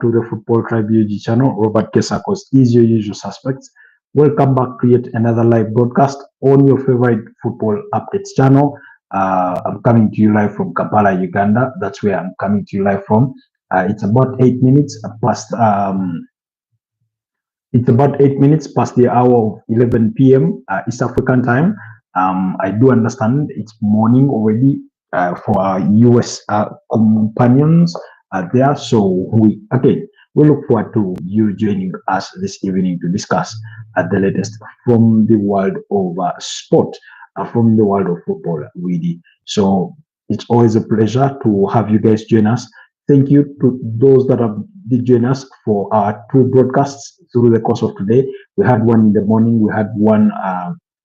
to the Footballtribeug channel. Robert Kesakos is your usual suspect. Welcome back to yet another live broadcast on your favorite football updates channel. I'm coming to you live from Kampala, Uganda. That's where I'm coming to you live from. It's about 8 minutes past. It's about 8 minutes past the hour of 11 p.m. East African time. I do understand it's morning already for our US companions there. So we look forward to you joining us this evening to discuss the latest from the world of sport, from the world of football, really. So it's always a pleasure to have you guys join us. Thank you to those that have did join us for our two broadcasts through the course of today. We had one in the morning, we had one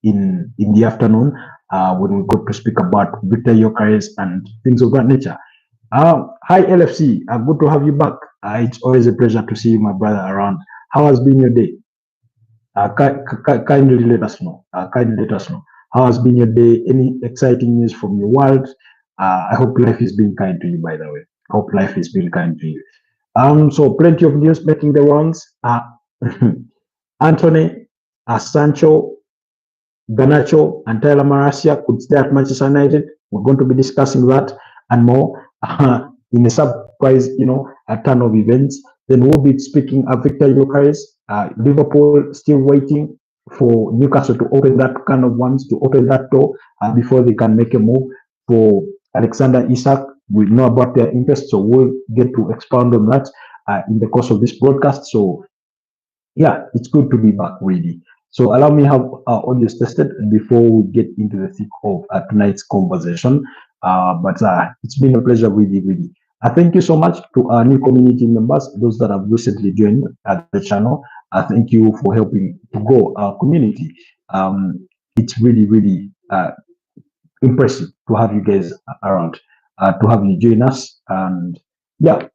in the afternoon when we got to speak about Viktor Gyokeres and things of that nature. Hi LFC, good to have you back. It's always a pleasure to see you, my brother, around. How has been your day? Kindly let us know. How has been your day? Any exciting news from your world? I hope life is being kind to you, by the way. Hope life is being kind to you. So plenty of news making the rounds. Antony, Sancho, Garnacho, and Tyler Maracia could stay at Manchester United. We're going to be discussing that and more in a surprise, a ton of events. Then we'll be speaking of Viktor Gyokeres. Liverpool still waiting for Newcastle to open that can of worms, to open that door before they can make a move for Alexander Isak. We know about their interest, so we'll get to expound on that in the course of this broadcast. So, yeah, it's good to be back, really. So, allow me to have our audio tested before we get into the thick of tonight's conversation. But it's been a pleasure, really. Thank you so much to our new community members, those that have recently joined the channel. Thank you for helping to grow our community. It's really impressive to have you guys around. To have you join us, and yeah,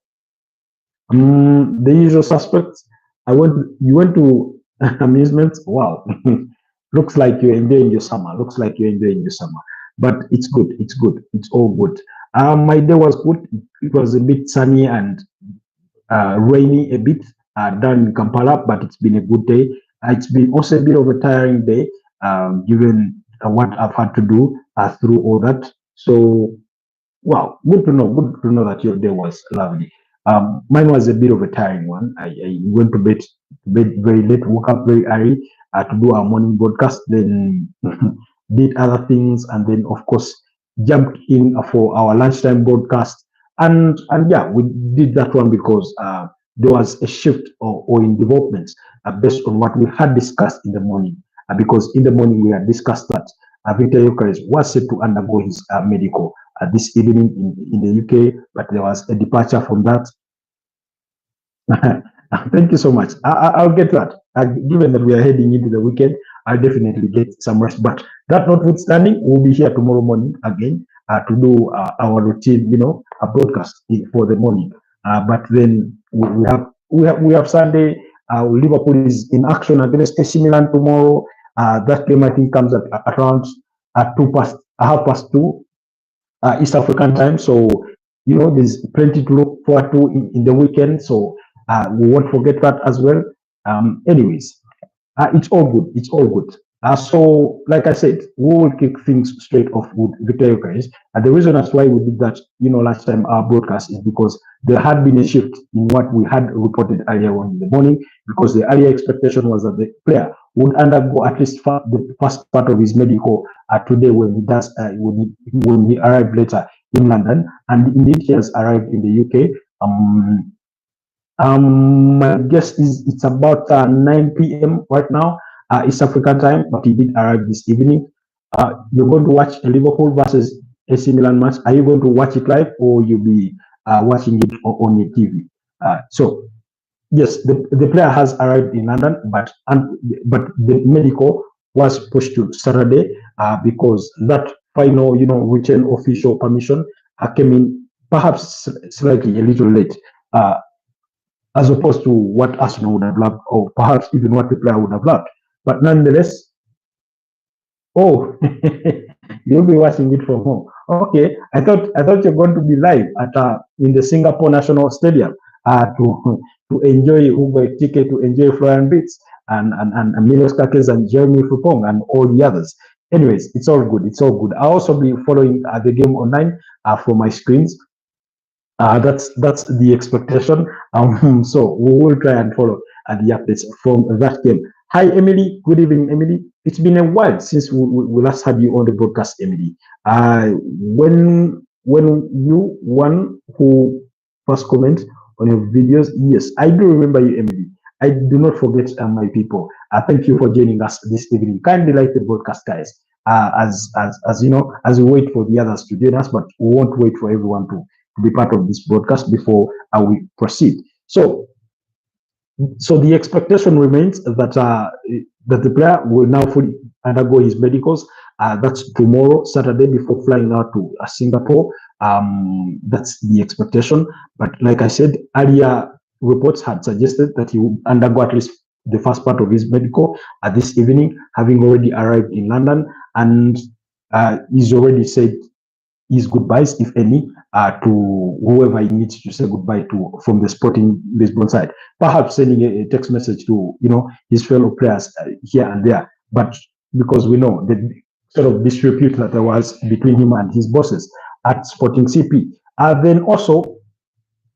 the usual suspects. You went to amusements. Wow, looks like you're enjoying your summer. But it's good. It's all good. My day was good. It was a bit sunny and rainy a bit down in Kampala, but it's been a good day. It's been also a bit of a tiring day, given what I've had to do through all that. So. Wow, good to know that your day was lovely. Mine was a bit of a tiring one. I went to bed very late, woke up very early to do our morning broadcast, then did other things, and then of course jumped in for our lunchtime broadcast. And yeah, we did that one because there was a shift or in developments based on what we had discussed in the morning. Because in the morning we had discussed that Viktor Gyokeres was set to undergo his medical this evening in the UK, but there was a departure from that. Thank you so much. I'll get that. Given that we are heading into the weekend, I'll definitely get some rest. But that notwithstanding, we'll be here tomorrow morning again to do our routine, a broadcast for the morning. But then we have Sunday. Liverpool is in action against AC Milan tomorrow. That game I think comes at around at 2:30 East African time. So there's plenty to look forward to in the weekend. So we won't forget that as well. Anyways, it's all good. So like I said, we will kick things straight off with Viktor Gyokeres. And the reason that's why we did that, last time our broadcast is because there had been a shift in what we had reported earlier on in the morning, because the earlier expectation was that the player would undergo at least the first part of his medical today when he does when he arrived later in London, and indeed he has arrived in the UK. My guess is it's about 9 p.m. right now, East African time, but he did arrive this evening. You're going to watch a Liverpool versus AC Milan match. Are you going to watch it live, or you'll be watching it on your TV? So yes, the player has arrived in London, but the medical was pushed to Saturday because that final, written official permission came in perhaps slightly a little late, as opposed to what Arsenal would have loved, or perhaps even what the player would have loved. But nonetheless, oh, you'll be watching it from home. Okay, I thought you're going to be live at in the Singapore National Stadium. to enjoy Ugo Tike, to enjoy Florian Beats and Milos Kakes and Jeremy Frimpong and all the others. Anyways, it's all good. It's all good. I'll also be following the game online for my screens. That's the expectation. So we will try and follow the updates from that game. Hi, Emily. Good evening, Emily. It's been a while since we last had you on the broadcast, Emily. When you one who first comment on your videos, yes, I do remember you, Emily. I do not forget my people. Thank you for joining us this evening. Kindly like the broadcast, guys. As you know, as we wait for the others to join us, but we won't wait for everyone to be part of this broadcast before we proceed. So the expectation remains that the player will now fully undergo his medicals. That's tomorrow, Saturday, before flying out to Singapore. That's the expectation. But like I said, earlier reports had suggested that he would undergo at least the first part of his medical this evening, having already arrived in London, and he's already said his goodbyes, if any, to whoever he needs to say goodbye to from the Sporting Lisbon side. Perhaps sending a text message to his fellow players here and there. But because we know the sort of disrepute that there was between him and his bosses at Sporting CP. Then also,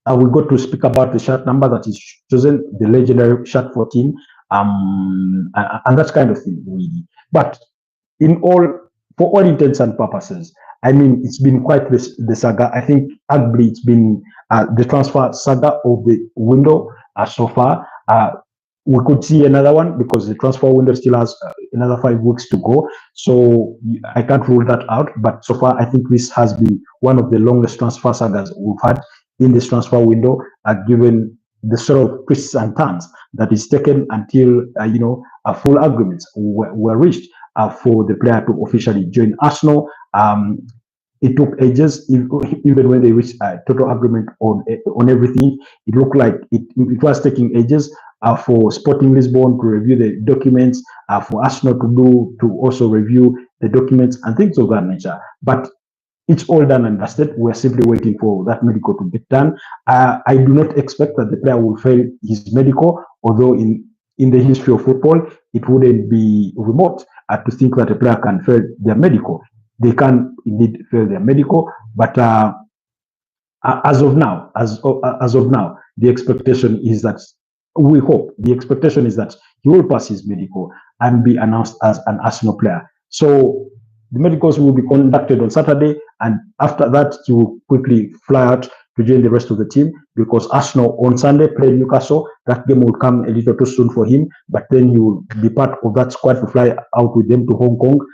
we got to speak about the shirt number that is chosen, the legendary shirt 14, and that kind of thing, really. But for all intents and purposes, I mean, it's been quite the saga. I think arguably it's been the transfer saga of the window so far. We could see another one because the transfer window still has another 5 weeks to go. So I can't rule that out. But so far, I think this has been one of the longest transfer sagas we've had in this transfer window, given the sort of twists and turns that is taken until full agreements were reached for the player to officially join Arsenal. It took ages, even when they reached a total agreement on everything. It looked like it was taking ages for Sporting Lisbon to review the documents, for Arsenal to also review the documents and things of that nature. But it's all done and dusted. We're simply waiting for that medical to get done. I do not expect that the player will fail his medical, although in the history of football, it wouldn't be remote to think that a player can fail their medical. They can indeed fail their medical, but as of now, the expectation is that the expectation is that he will pass his medical and be announced as an Arsenal player. So the medicals will be conducted on Saturday, and after that, he will quickly fly out to join the rest of the team, because Arsenal on Sunday play Newcastle. That game will come a little too soon for him, but then he will be part of that squad to fly out with them to Hong Kong,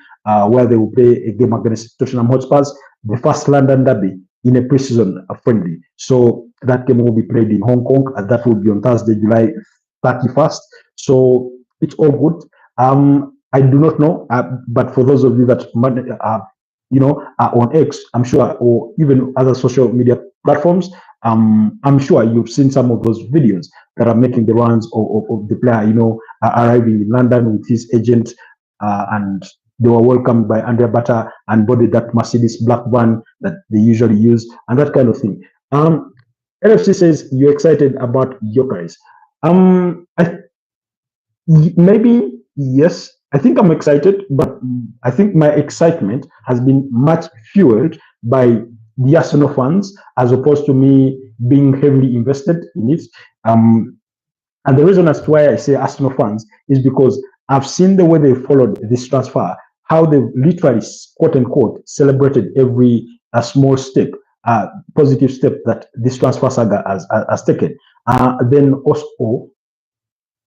where they will play a game against Tottenham Hotspurs, the first London derby in a preseason friendly. So that game will be played in Hong Kong, and that will be on Thursday, July 31st. So it's all good. I do not know, but for those of you that are on X, I'm sure, or even other social media platforms, I'm sure you've seen some of those videos that are making the rounds of the player, arriving in London with his agent, and they were welcomed by Andrea Bata and boarded that Mercedes black van that they usually use, and that kind of thing. LFC says you're excited about Gyokeres. Maybe yes. I think I'm excited, but I think my excitement has been much fueled by the Arsenal fans as opposed to me being heavily invested in it. And the reason as to why I say Arsenal fans is because I've seen the way they followed this transfer, how they literally, quote unquote, celebrated every small step, positive step that this transfer saga has taken. Then also,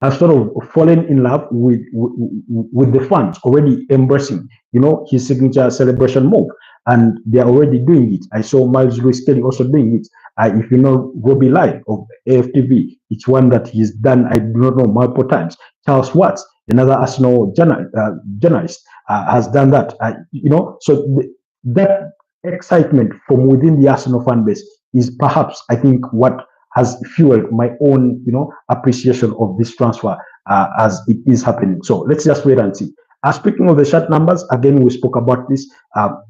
I've sort of fallen in love with the fans already embracing, his signature celebration move, and they're already doing it. I saw Miles Lewis Kelly also doing it. If you know Robbie Live of AFTV, it's one that he's done, I do not know, multiple times. Charles Watts, another Arsenal journalist, has done that. So that excitement from within the Arsenal fan base is perhaps, I think, what has fueled my own, appreciation of this transfer as it is happening. So let's just wait and see. Speaking of the shirt numbers, again, we spoke about this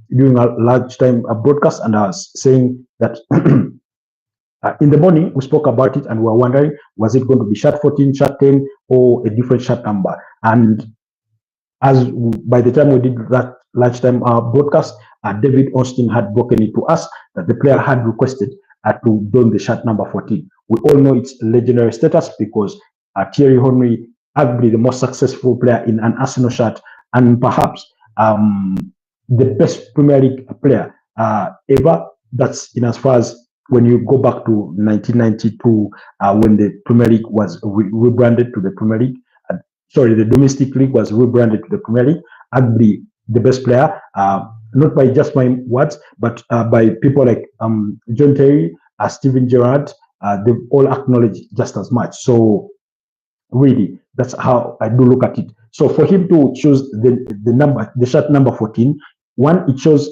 during a large time broadcast, and I was saying that In the morning, we spoke about it and we were wondering, was it going to be shirt 14, shirt 10, or a different shirt number? And as by the time we did that lunchtime broadcast, David Austin had broken it to us that the player had requested to don the shirt number 14. We all know its legendary status because Thierry Henry, arguably the most successful player in an Arsenal shirt, and perhaps the best Premier League player ever. That's in as far as when you go back to 1992, when the Premier League was rebranded to the Premier League. Sorry, the domestic league was rebranded to the Premier League. Arguably the best player, not by just my words, but by people like John Terry, Steven Gerrard. They've all acknowledged just as much. So really, that's how I do look at it. So for him to choose the shirt number 14, one, it shows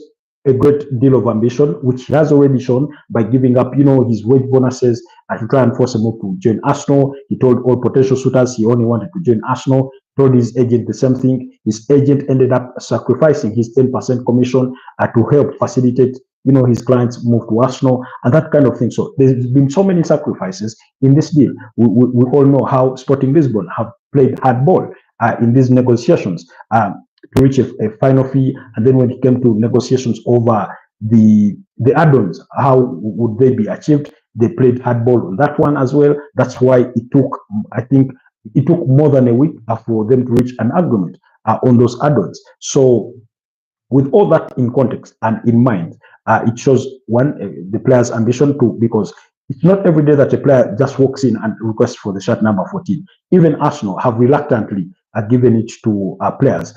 a great deal of ambition, which he has already shown by giving up, his wage bonuses to try and force him up to join Arsenal. He told all potential suitors he only wanted to join Arsenal. Told his agent the same thing. His agent ended up sacrificing his 10% commission to help facilitate, his clients move to Arsenal and that kind of thing. So there's been so many sacrifices in this deal. We all know how Sporting Lisbon have played hardball in these negotiations to reach a final fee, and then when it came to negotiations over the add-ons, how would they be achieved? They played hardball on that one as well. That's why it took, I think, more than a week for them to reach an agreement on those add-ons. So with all that in context and in mind, it shows one, the player's ambition, two, because it's not every day that a player just walks in and requests for the shirt number 14. Even Arsenal have reluctantly given it to players.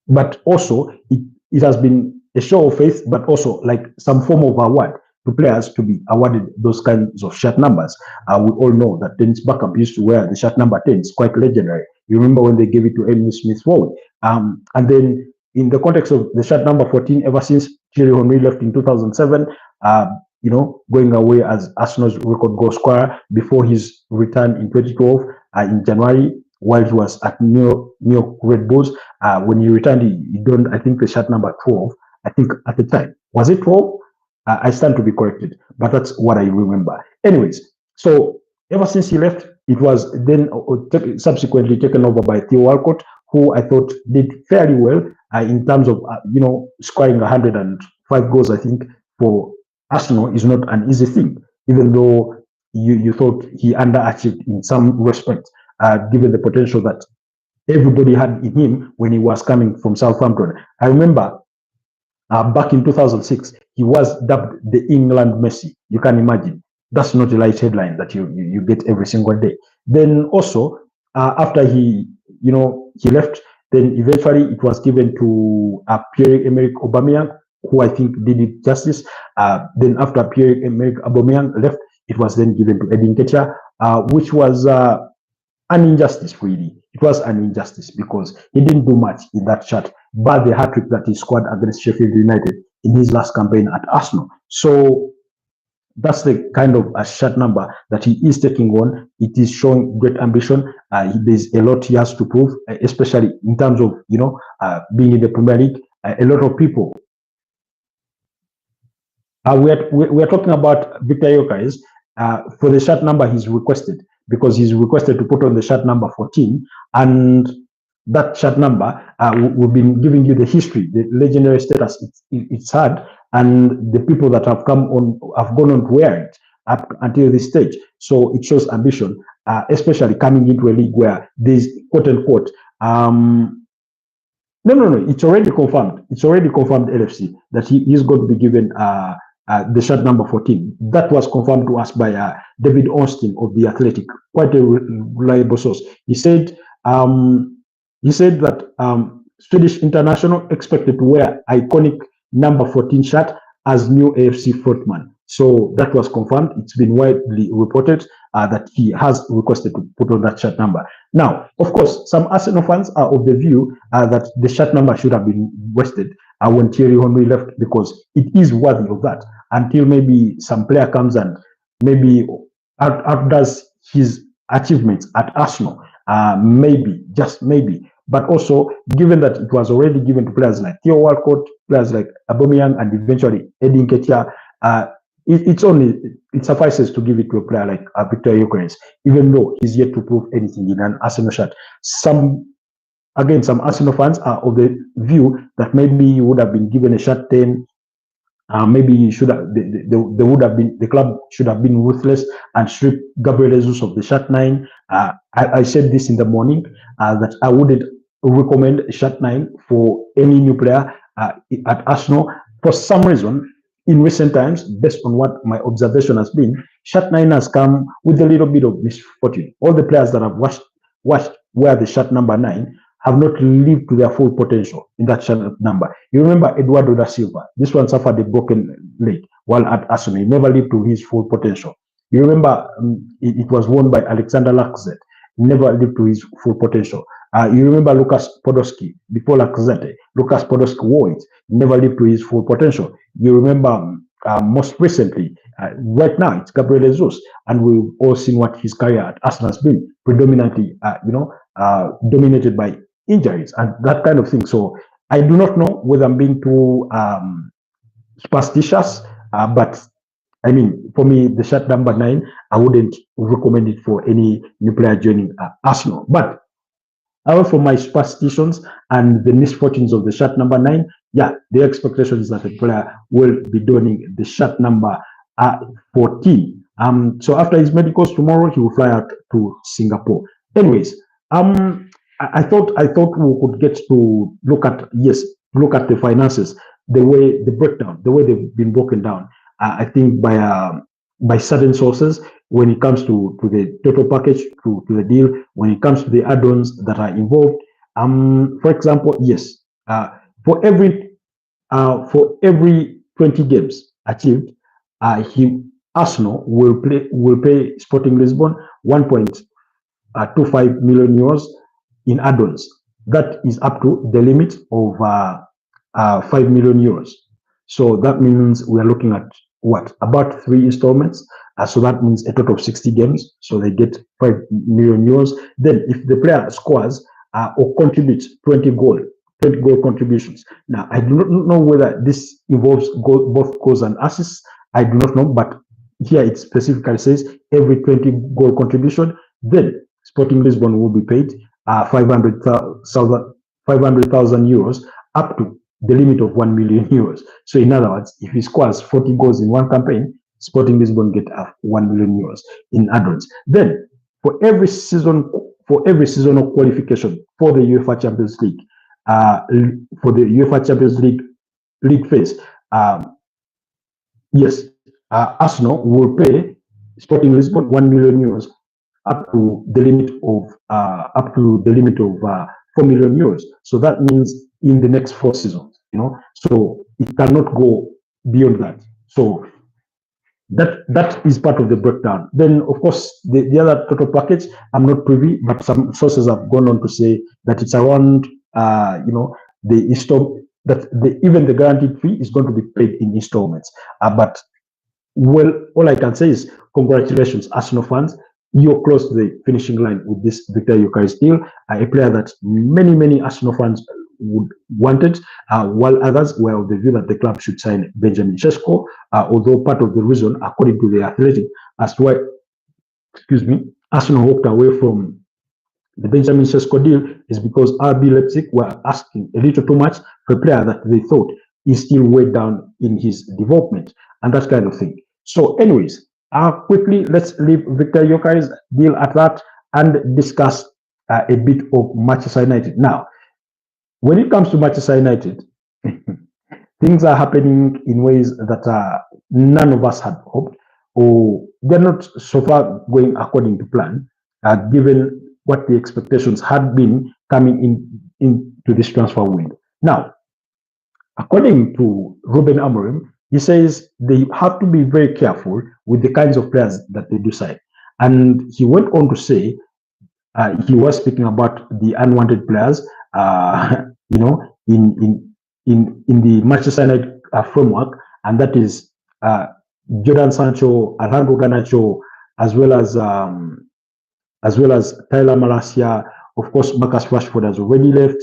But also, it has been a show of faith, but also like some form of award to players to be awarded those kinds of shirt numbers. We all know that Dennis Bergkamp used to wear the shirt number 10. It's quite legendary. You remember when they gave it to Emile Smith-Rowe. And then in the context of the shirt number 14, ever since Thierry Henry left in 2007, going away as Arsenal's record goal scorer before his return in 2012 in January, while he was at New York Red Bulls. When he returned, he donned, I think, the shirt number 12. I think at the time. Was it 12? I stand to be corrected, but that's what I remember. Anyways, so ever since he left, it was then subsequently taken over by Theo Walcott, who I thought did fairly well in terms of, scoring 105 goals, I think, for Arsenal is not an easy thing, even though you thought he underachieved in some respect, given the potential that everybody had in him when he was coming from Southampton. I remember back in 2006, he was dubbed the England Messi. You can imagine. That's not a light headline that you get every single day. Then also, after he left, then eventually it was given to Pierre-Emerick Aubameyang, who I think did it justice. Then after Pierre-Emerick Aubameyang left, it was then given to Edin Ketia, which was an injustice, really. It was an injustice because he didn't do much in that shirt, but the hat-trick that he scored against Sheffield United in his last campaign at Arsenal. So that's the kind of a shirt number that he is taking on. It is showing great ambition. There's a lot he has to prove, especially in terms of, being in the Premier League. A lot of people. We are talking about Viktor Gyokeres for the shirt number he's requested, because he's requested to put on the shirt number 14, and that shirt number, we've been giving you the history, the legendary status it's had, and the people that have gone on to wear it up until this stage. So it shows ambition, especially coming into a league where there's quote unquote. No. It's already confirmed. It's already confirmed, LFC, that he is going to be given the shirt number 14. That was confirmed to us by David Austin of The Athletic, quite a reliable source. He said that Swedish international expected to wear iconic number 14 shirt as new AFC frontman. So that was confirmed. It's been widely reported that he has requested to put on that shirt number. Now, of course, some Arsenal fans are of the view that the shirt number should have been wasted when Thierry Henry left, because it is worthy of that until maybe some player comes and maybe outdoes his achievements at Arsenal. Maybe, just maybe. But also, given that it was already given to players like Theo Walcott, players like Aubameyang, and eventually Edin Ketia, it suffices to give it to a player like Viktor Gyokeres, even though he's yet to prove anything in an Arsenal shirt. Some Arsenal fans are of the view that maybe he would have been given a shirt 10. Maybe he should have, they would have been, the club should have been ruthless and strip Gabriel Jesus of the shirt 9. I said this in the morning that I wouldn't recommend shirt 9 for any new player at Arsenal. For some reason, in recent times, based on what my observation has been, shirt 9 has come with a little bit of misfortune. All the players that have watched wear the shirt number 9 have not lived to their full potential in that shirt number. You remember Eduardo da Silva? This one suffered a broken leg while at Arsenal. He never lived to his full potential. You remember it was worn by Alexander Lacazette. Never lived to his full potential. You remember Lucas Podolski before Lacazette. Lucas Podolski wore it. Never lived to his full potential. You remember most recently, right now it's Gabriel Jesus, and we've all seen what his career at Arsenal has been, predominantly, dominated by injuries and that kind of thing. So I do not know whether I'm being too superstitious, but I mean, for me, the shirt number 9, I wouldn't recommend it for any new player joining Arsenal. But however, for my superstitions and the misfortunes of the shirt number 9, yeah, the expectation is that the player will be donning the shirt number 14. So after his medicals tomorrow, he will fly out to Singapore. Anyways, I thought we could get to look at the finances, the breakdown, the way they've been broken down. I think by certain sources, when it comes to the total package, to the deal, when it comes to the add-ons that are involved. For example, yes, for every 20 games achieved, Arsenal will pay Sporting Lisbon 1.25 million euros in add-ons. That is up to the limit of 5 million euros. So that means we are looking at what, about 3 installments. So that means a total of 60 games. So they get 5 million euros. Then if the player scores or contributes 20 goal contributions. Now, I do not know whether this involves both goals and assists. I do not know, but here it specifically says every 20 goal contribution, then Sporting Lisbon will be paid 500,000 euros up to the limit of 1 million euros. So in other words, if he scores 40 goals in one campaign, Sporting Lisbon get 1 million euros in add-ons. Then for every seasonal qualification for the UEFA Champions League, league phase, yes, Arsenal will pay Sporting Lisbon 1 million euros up to the limit of 4 million euros. So that means in the next 4 seasons, so it cannot go beyond that. So that is part of the breakdown. Then, of course, the other total package, I'm not privy, but some sources have gone on to say that it's around, even the guaranteed fee is going to be paid in installments. But all I can say is congratulations, Arsenal fans. You're close to the finishing line with this Viktor Gyokeres deal, a player that many Arsenal fans wanted, while others were of the view that the club should sign Benjamin Sesko, although part of the reason, according to the Athletic, as to why, Arsenal walked away from the Benjamin Sesko deal is because RB Leipzig were asking a little too much for a player that they thought is still way down in his development and that kind of thing. So anyways, quickly, let's leave Viktor Gyokeres deal at that and discuss a bit of Manchester United. Now, when it comes to Manchester United, things are happening in ways that none of us had hoped, or they're not so far going according to plan, given what the expectations had been coming into this transfer window. Now, according to Ruben Amorim, he says they have to be very careful with the kinds of players that they do sign. And he went on to say, he was speaking about the unwanted players, in the Manchester United framework, and that is Jordan Sancho, Antony and Garnacho, as well as Tyler Malacia. Of course, Marcus Rashford has already left.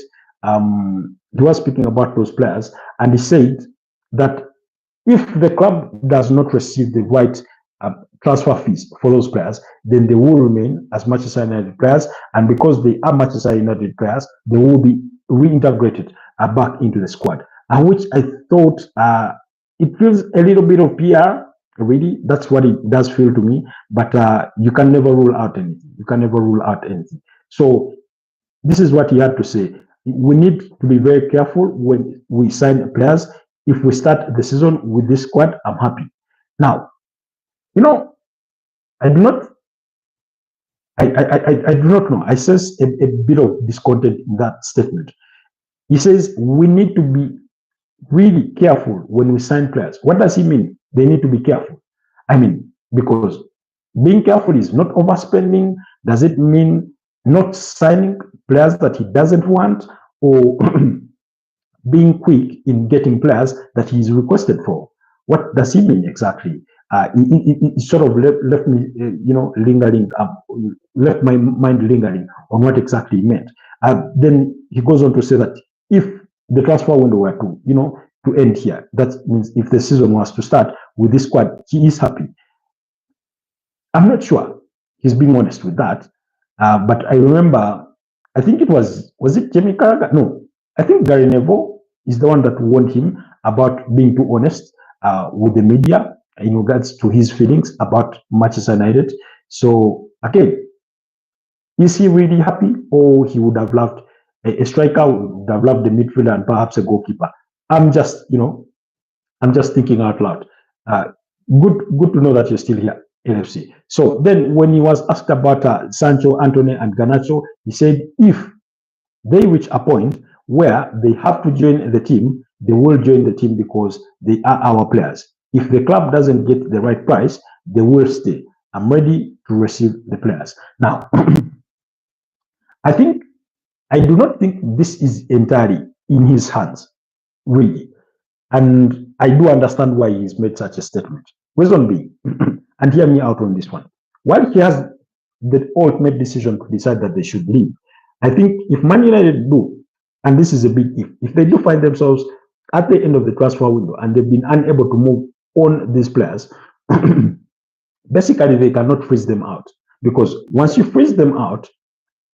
He was speaking about those players, and he said that If the club does not receive the right transfer fees for those players, then they will remain as Manchester United players, and because they are Manchester United players, they will be reintegrated back into the squad. And which I thought it feels a little bit of PR. Really, that's what it does feel to me. But you can never rule out anything. You can never rule out anything. So this is what he had to say. We need to be very careful when we sign players. If we start the season with this squad, I'm happy. Now, I do not, I do not know. I sense a bit of discontent in that statement. He says we need to be really careful when we sign players. What does he mean? They need to be careful. I mean, because being careful is not overspending. Does it mean not signing players that he doesn't want, or being quick in getting players that he's requested for? What does he mean exactly? It sort of left me, lingering, left my mind lingering on what exactly he meant. Then he goes on to say that if the transfer window were to end here, that means if the season was to start with this squad, he is happy. I'm not sure he's being honest with that, but I remember, I think it was it Jamie Carragher? No, I think Gary Neville is the one that warned him about being too honest with the media in regards to his feelings about Manchester United. So again, is he really happy, or he would have loved a striker, would have loved the midfielder and perhaps a goalkeeper? I'm just thinking out loud. Good to know that you're still here, LFC. So then when he was asked about Sancho, Antony and Garnacho, he said if they reach a point where they have to join the team, they will join the team because they are our players. If the club doesn't get the right price, they will stay. I'm ready to receive the players. Now, I do not think this is entirely in his hands, really. And I do understand why he's made such a statement. Reason being, and hear me out on this one, while he has the ultimate decision to decide that they should leave, I think if Man United do, and this is a big if they do find themselves at the end of the transfer window and they've been unable to move on these players, basically they cannot freeze them out. Because once you freeze them out,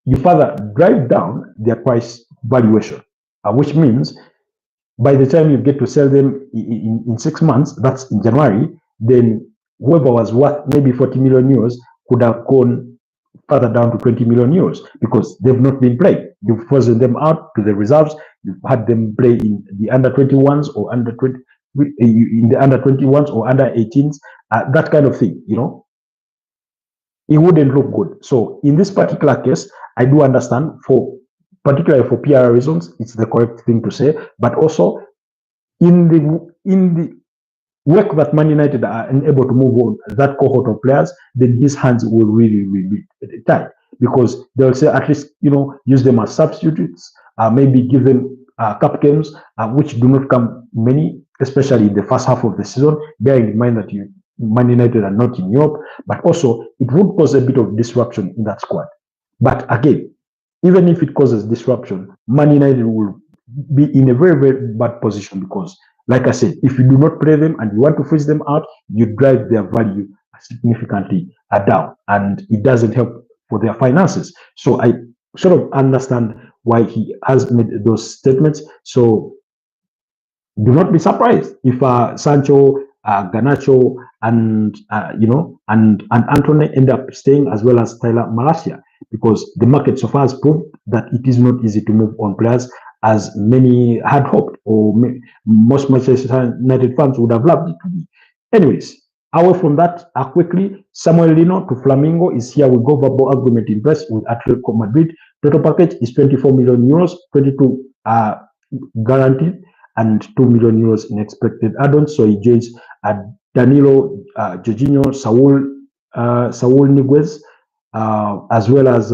you further drive down their price valuation, which means by the time you get to sell them in 6 months, that's in January, then whoever was worth maybe 40 million euros could have gone further down to 20 million euros because they've not been played. You've frozen them out to the reserves. You've had them play in the under 21s or under 20, in the under 21s or under 18s, that kind of thing, it wouldn't look good. So in this particular case, I do understand, particularly for PR reasons, it's the correct thing to say, but also in the work that Man United are unable to move on that cohort of players, then his hands will really be tight, because they'll say at least use them as substitutes, maybe give them cup games, which do not come many, especially in the first half of the season, bearing in mind that Man United are not in Europe, but also it would cause a bit of disruption in that squad. But again, even if it causes disruption, Man United will be in a very, very bad position because, like I said, if you do not play them and you want to freeze them out, you drive their value significantly down, and it doesn't help for their finances. So I sort of understand why he has made those statements. So do not be surprised if Sancho, Garnacho, and Antony end up staying, as well as Tyler Malacia, because the market so far has proved that it is not easy to move on players as many had hoped, or most Manchester United fans would have loved it to be. Anyways, away from that, quickly, Samuel Lino to Flamengo is here with verbal agreement in place with Atletico Madrid. Total package is 24 million euros, 22 guaranteed, and 2 million euros in expected add-ons. So he joins Danilo, Jorginho, Saul Niguez, as well as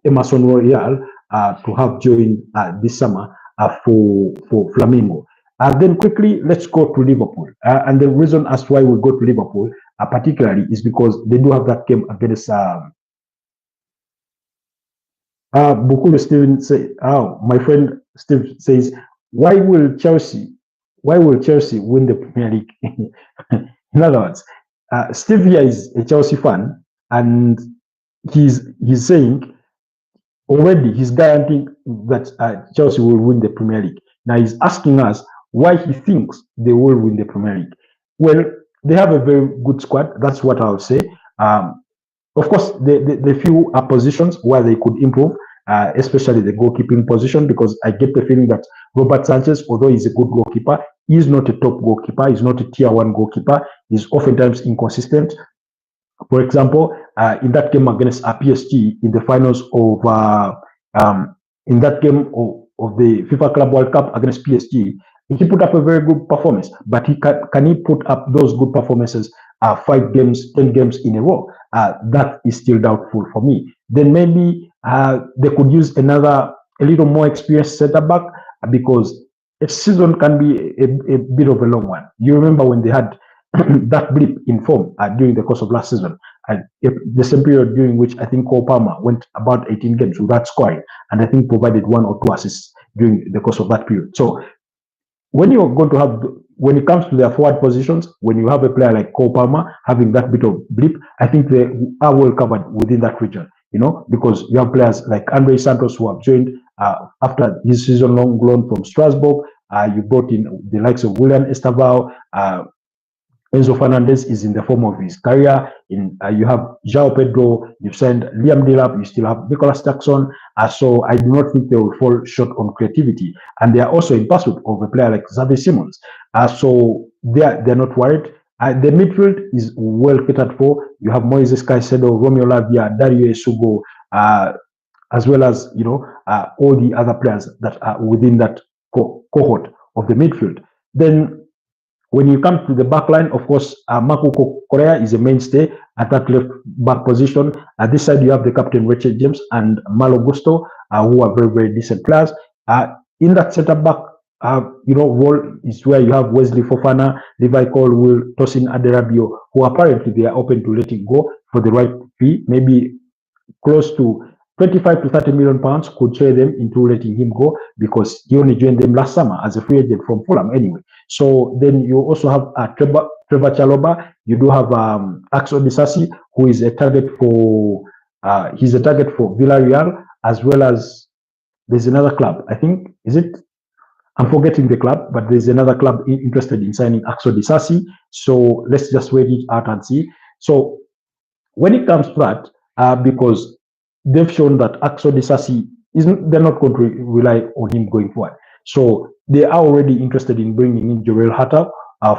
Emerson Royal to have joined this summer for Flamengo. Then quickly, let's go to Liverpool. And the reason as why we go to Liverpool particularly is because they do have that game against Bukulu Steven say, my friend Steve says, why will Chelsea why will Chelsea win the Premier League? In other words, Steve here is a Chelsea fan, and he's saying already he's guaranteeing that Chelsea will win the Premier League. Now he's asking us why he thinks they will win the Premier League. Well, they have a very good squad. That's what I'll say. Of course, the few positions where they could improve, especially the goalkeeping position, because I get the feeling that Robert Sanchez, although he's a good goalkeeper, he's not a top goalkeeper. He's not a tier one goalkeeper. He's oftentimes inconsistent. For example, in that game against PSG in the finals of in that game of the FIFA Club World Cup against PSG, he put up a very good performance. But can he put up those good performances 5 games, 10 games in a row? That is still doubtful for me. Then maybe they could use a little more experienced centre back, because a season can be a bit of a long one. You remember when they had that blip in form during the course of last season, the same period during which I think Cole Palmer went about 18 games without scoring, and I think provided 1 or 2 assists during the course of that period. So when you're going to have, when it comes to their forward positions, when you have a player like Cole Palmer having that bit of blip, I think they are well covered within that region, because you have players like Andre Santos who have joined after his season-long loan from Strasbourg. You brought in the likes of William Estaval. Enzo Fernandez is in the form of his career. You have João Pedro, you've signed Liam Delap, you still have Nicholas Jackson. So I do not think they will fall short on creativity. And they are also in pursuit of a player like Xavi Simons. So they're not worried. The midfield is well catered for. You have Moises Caicedo, Romeo Lavia, Dario Esugo, as well as all the other players that are within that cohort of the midfield. Then when you come to the back line, of course, Marco Correa is a mainstay at that left back position. At this side, you have the captain, Richard James, and Malo Gusto, who are very, very decent players. In that centre back, role is where you have Wesley Fofana, Levi Colwill, Tosin Aderabio, who apparently they are open to letting go for the right fee, maybe close to 25 to 30 million pounds could sway them into letting him go, because he only joined them last summer as a free agent from Fulham anyway. So then you also have Trevor Chalobah. You do have Axel Disasi, who is a target for Villarreal, as well as there's another club. I think, I'm forgetting the club, but there's another club interested in signing Axel Disasi. So let's just wait it out and see. So when it comes to that, because they've shown that Axel Disasi they're not going to rely on him going forward. So they are already interested in bringing in Joel Hatter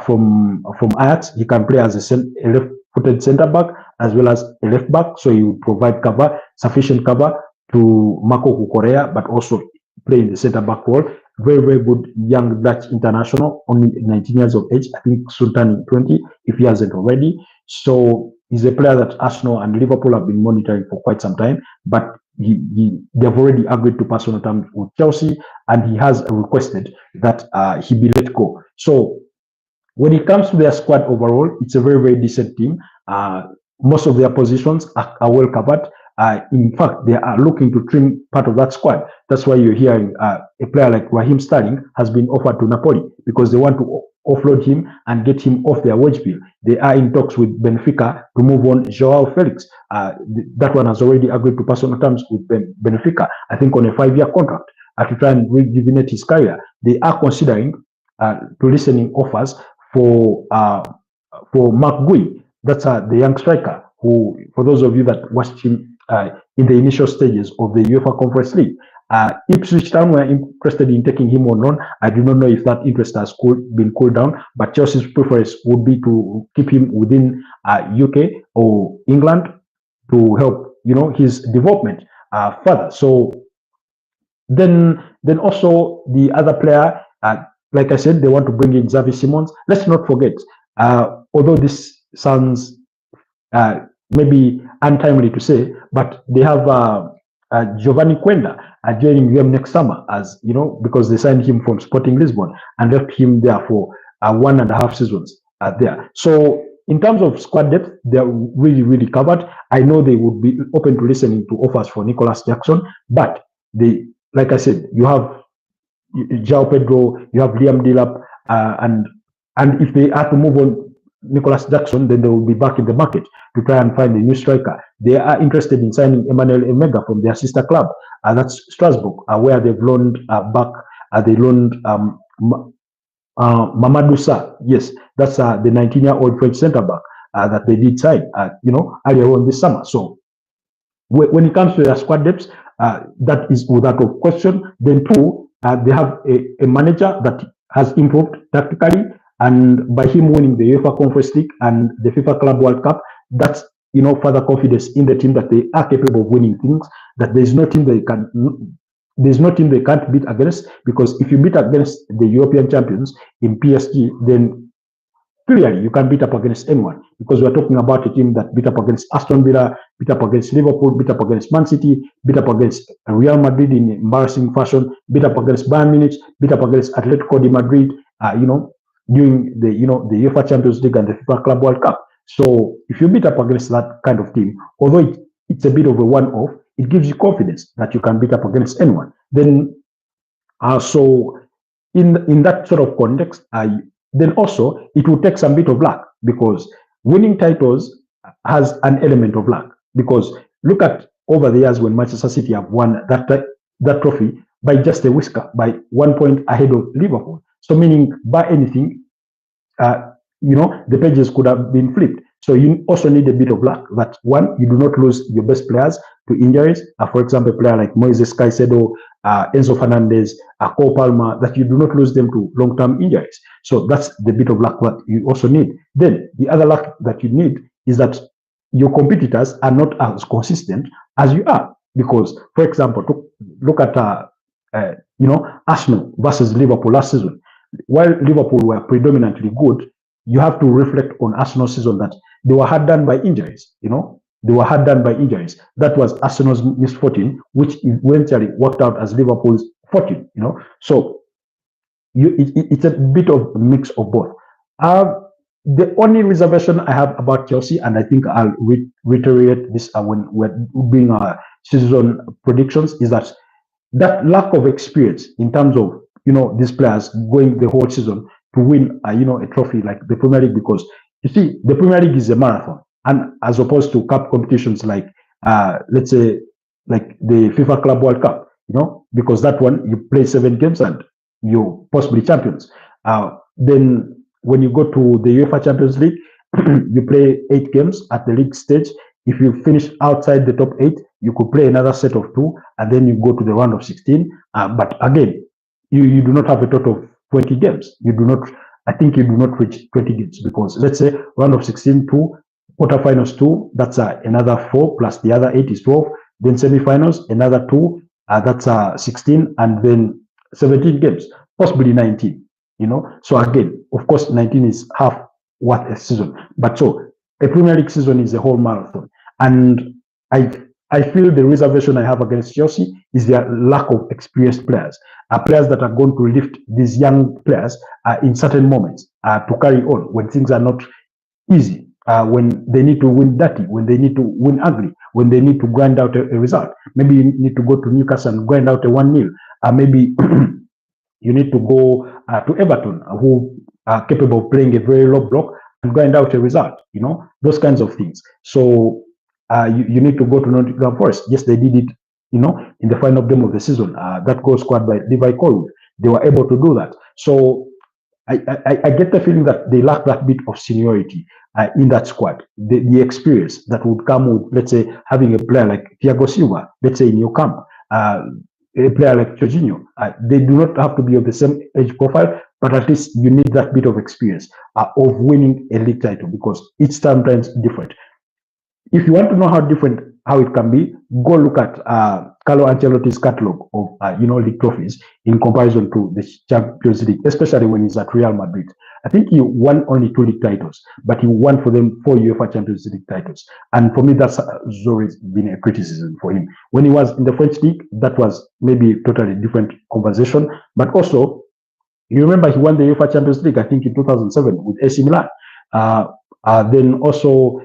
from Ajax. He can play as a left-footed centre back as well as a left back, so he will provide sufficient cover to Marco Correa, but also play in the centre back role. Very, very good young Dutch international, only 19 years of age. I think soon turning 20 if he hasn't already. So he's a player that Arsenal and Liverpool have been monitoring for quite some time, but they've already agreed to personal terms with Chelsea, and he has requested that he be let go. So when it comes to their squad overall, it's a very, very decent team. Most of their positions are well covered. In fact, they are looking to trim part of that squad. That's why you're hearing a player like Raheem Sterling has been offered to Napoli, because they want to offload him and get him off their wage bill. They are in talks with Benfica to move on Joao Felix. That one has already agreed to personal terms with Benfica, I think on a 5-year contract, to try and rejuvenate his career. They are considering listening offers for Mark Gui. That's the young striker who, for those of you that watched him in the initial stages of the UEFA Conference League, Ipswich Town were interested in taking him on loan. I do not know if that interest has been cooled down, but Chelsea's preference would be to keep him within UK or England to help, his development further. So then also the other player, like I said, they want to bring in Xavi Simons. Let's not forget, although this sounds maybe untimely to say, but they have Giovanni Quenda joining them next summer, as because they signed him from Sporting Lisbon and left him there for 1.5 seasons there. So in terms of squad depth, they're really, really covered. I know they would be open to listening to offers for Nicholas Jackson, but like I said, you have João Pedro, you have Liam Delap, And if they have to move on Nicholas Jackson, then they will be back in the market to try and find a new striker. They are interested in signing Emmanuel Emega from their sister club, that's Strasbourg, where they've loaned back. They loaned Mamadou Sarr. Yes, that's the 19-year-old French centre back that they did sign, earlier on this summer. So when it comes to their squad depth, that is without a question. Then two, they have a manager that has improved tactically, and by him winning the UEFA Conference League and the FIFA Club World Cup, that's further confidence in the team that they are capable of winning things. That there's no team they can't beat against, because if you beat against the European champions in PSG, then clearly you can beat up against anyone, because we're talking about a team that beat up against Aston Villa, beat up against Liverpool, beat up against Man City, beat up against Real Madrid in embarrassing fashion, beat up against Bayern Munich, beat up against Atletico de Madrid, during the the UEFA Champions League and the FIFA Club World Cup. So if you beat up against that kind of team, although it's a bit of a one-off, it gives you confidence that you can beat up against anyone. Then, so in that sort of context, then also it will take some bit of luck, because winning titles has an element of luck. Because look at over the years when Manchester City have won that trophy by just a whisker, by 1 point ahead of Liverpool. So meaning by anything, the pages could have been flipped. So you also need a bit of luck that, one, you do not lose your best players to injuries. For example, a player like Moises Caicedo, Enzo Fernandez, Cole Palmer, that you do not lose them to long-term injuries. So that's the bit of luck that you also need. Then the other luck that you need is that your competitors are not as consistent as you are. Because, for example, look at Arsenal versus Liverpool last season. While Liverpool were predominantly good, you have to reflect on Arsenal's season that they were hard done by injuries. They were hard done by injuries. That was Arsenal's misfortune, which eventually worked out as Liverpool's fortune. So it's a bit of a mix of both. The only reservation I have about Chelsea, and I think I'll reiterate this when we're doing our season predictions, is that lack of experience in terms of these players going the whole season to win a trophy like the Premier League. Because you see, the Premier League is a marathon, and as opposed to cup competitions like let's say like the FIFA Club World Cup, because that one you play 7 games and you're possibly champions. Then when you go to the UEFA Champions League, you play 8 games at the league stage. If you finish outside the top 8, you could play another set of 2, and then you go to the round of 16. But again, you do not have a total of 20 games. I think you do not reach 20 games, because let's say round of 16, 2, quarterfinals 2, that's another 4, plus the other 8 is 12. Then semifinals, another 2, that's 16, and then 17 games, possibly 19. So again, of course, 19 is half what a season. But so a Premier League season is a whole marathon, and I feel the reservation I have against Chelsea is their lack of experienced players, players that are going to lift these young players in certain moments to carry on when things are not easy, when they need to win dirty, when they need to win ugly, when they need to grind out a result. Maybe you need to go to Newcastle and grind out a 1-0. Maybe you need to go to Everton, who are capable of playing a very low block and grind out a result, those kinds of things. So you need to go to Nottingham Forest. Yes, they did it, in the final game of the season. That goal scored by Levi Colwood. They were able to do that. So I get the feeling that they lack that bit of seniority in that squad, the experience that would come with, let's say, having a player like Thiago Silva, let's say in your camp, a player like Jorginho. They do not have to be of the same age profile, but at least you need that bit of experience of winning a league title, because it's sometimes different. If you want to know how it can be, go look at Carlo Ancelotti's catalog of league trophies in comparison to the Champions League, especially when he's at Real Madrid. I think he won only 2 league titles, but he won for them 4 UEFA Champions League titles. And for me, that's always been a criticism for him. When he was in the French league, that was maybe a totally different conversation. But also, you remember he won the UEFA Champions League, I think in 2007 with AC Milan. Then also,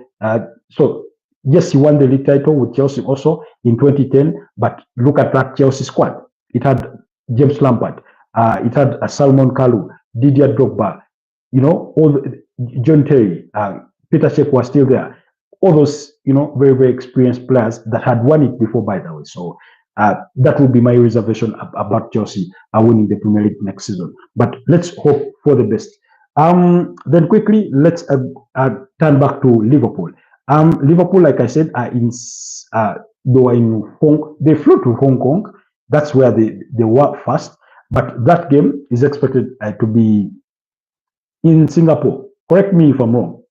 so yes, he won the league title with Chelsea also in 2010, but look at that Chelsea squad. It had James Lampard, it had Salomon Kalou, Didier Drogba, all John Terry, Peter Cech was still there. All those, very, very experienced players that had won it before, by the way. So that would be my reservation about Chelsea winning the Premier League next season. But let's hope for the best. Then quickly, let's turn back to Liverpool. Liverpool, like I said, they were in they flew to Hong Kong. That's where they were first. But that game is expected to be in Singapore. Correct me if I'm wrong,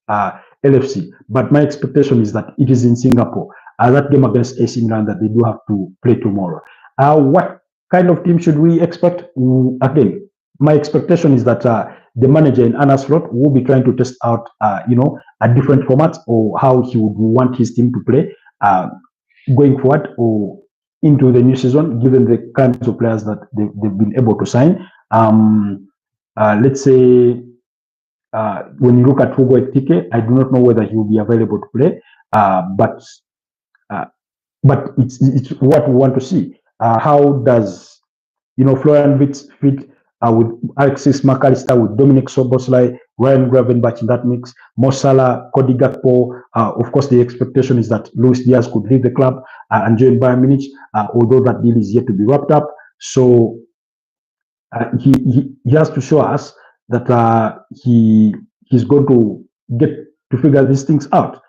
LFC. But my expectation is that it is in Singapore. That game against AC Milan that they do have to play tomorrow. What kind of team should we expect? Again, my expectation is that the manager in Arne Slot will be trying to test out, a different format or how he would want his team to play going forward or into the new season, given the kinds of players that they've been able to sign. Let's say when you look at Hugo Ekitike, I do not know whether he will be available to play, but it's what we want to see. How does Florian Wirtz fit with Alexis McAllister, with Dominic Szoboszlai, Ryan Gravenberch in that mix, Mo Salah, Cody Gakpo. Of course, the expectation is that Luis Diaz could leave the club and join Bayern Munich, although that deal is yet to be wrapped up. So he has to show us that he's going to get to figure these things out.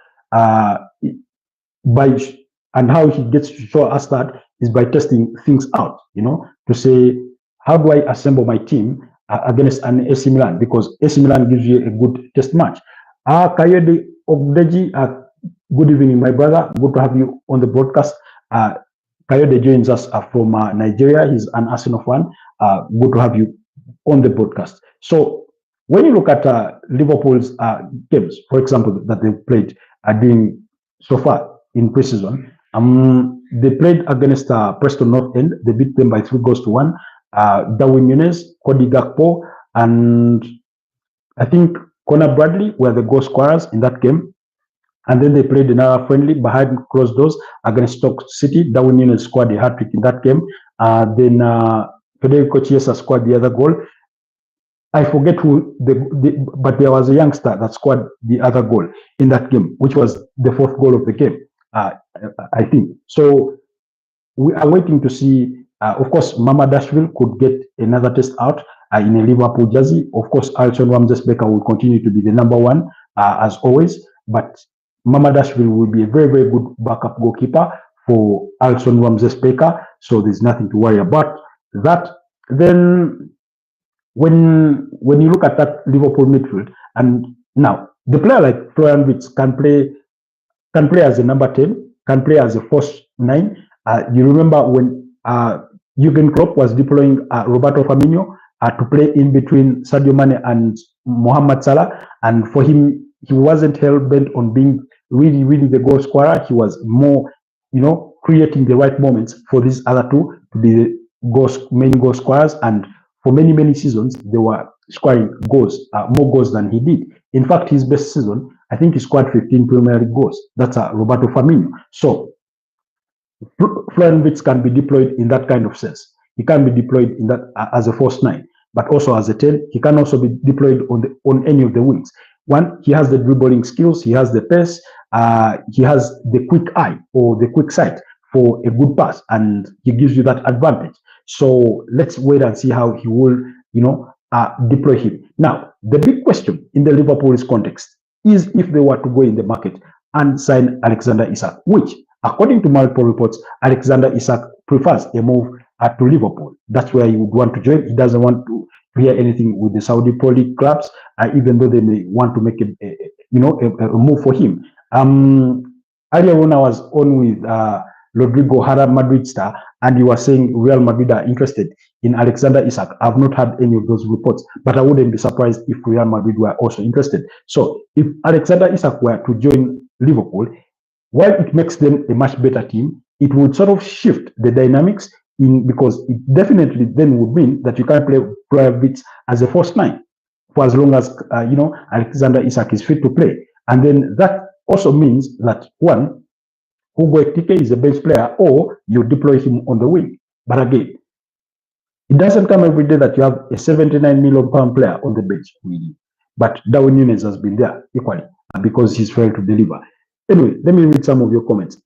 And how he gets to show us that is by testing things out, to say, how do I assemble my team against an AC Milan? Because AC Milan gives you a good test match. Kayode Ogdeji, good evening, my brother. Good to have you on the broadcast. Kayode joins us from Nigeria. He's an Arsenal fan. Good to have you on the broadcast. So when you look at Liverpool's games, for example, that they've played during so far in preseason, they played against Preston North End. They beat them by 3-1. Darwin Núñez, Cody Gakpo, and I think Conor Bradley were the goal scorers in that game. And then they played another friendly behind closed doors against Stoke City. Darwin Núñez scored a hat-trick in that game. Then Federico Chiesa scored the other goal. I forget who, but there was a youngster that scored the other goal in that game, which was the fourth goal of the game, I think. So we are waiting to see. Of course, Mamadashvili could get another test out in a Liverpool jersey. Of course, Alisson Ramsdale-Becker will continue to be the number one, as always. But Mamadashvili will be a very, very good backup goalkeeper for Alisson Ramsdale-Becker. So there's nothing to worry about that. Then when you look at that Liverpool midfield, and now the player like Florian Wirtz can play as a number 10, can play as a false 9. You remember when Jurgen Klopp was deploying Roberto Firmino to play in between Sadio Mane and Mohamed Salah, and for him, he wasn't hell-bent on being really, really the goal scorer. He was more, creating the right moments for these other two to be the main goal scorers, and for many, many seasons, they were scoring goals, more goals than he did. In fact, his best season, I think he scored 15 Premier League goals. That's Roberto Firmino. So Florian Wirtz can be deployed in that kind of sense. He can be deployed in that as a false 9, but also as a 10. He can also be deployed on any of the wings. One, he has the dribbling skills, he has the pace, he has the quick eye or the quick sight for a good pass, and he gives you that advantage. So let's wait and see how he will, deploy him. Now, the big question in the Liverpool's context is if they were to go in the market and sign Alexander Isak, which, according to multiple reports, Alexander Isak prefers a move to Liverpool. That's where he would want to join. He doesn't want to hear anything with the Saudi Pro League clubs, even though they may want to make a move for him. Earlier when I was on with Rodrigo Hara, Madrid star, and you were saying Real Madrid are interested in Alexander Isak. I've not had any of those reports, but I wouldn't be surprised if Real Madrid were also interested. So if Alexander Isak were to join Liverpool, while it makes them a much better team, it would sort of shift the dynamics because it definitely then would mean that you can't play Florian Wirtz as a false 9 for as long as Alexander Isak is fit to play. And then that also means that one, Hugo Ekitike is a bench player, or you deploy him on the wing. But again, It doesn't come every day that you have a 79 million pound player on the bench, really. But Darwin Núñez has been there equally because he's failed to deliver. Anyway, let me read some of your comments.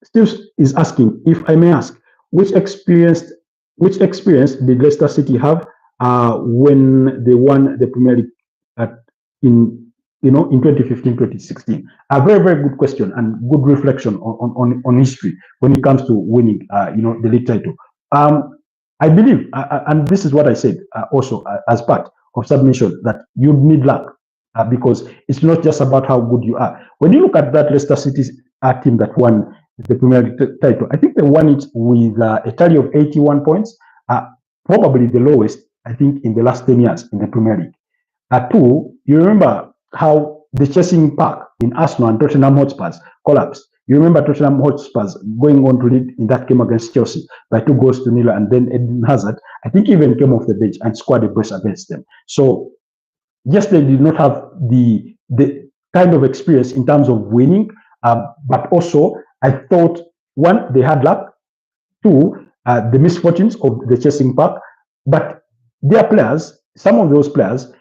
Steve is asking, if I may ask, which experience did Leicester City have when they won the Premier League in 2015-2016? A very, very good question and good reflection on history when it comes to winning the league title. I believe, and this is what I said also as part of submission, that you need luck because it's not just about how good you are. When you look at that Leicester City team that won the Premier League title, I think they won it with a tally of 81 points, probably the lowest, I think, in the last 10 years in the Premier League. Two, you remember how the chasing park in Arsenal and Tottenham Hotspurs collapsed. You remember Tottenham Hotspurs going on to lead in that game against Chelsea by 2-0, and then Eden Hazard, I think, even came off the bench and scored a brace against them. So, yes, they did not have the kind of experience in terms of winning, but also I thought, one, they had luck. Two, the misfortunes of the chasing park. But their players, some of those players,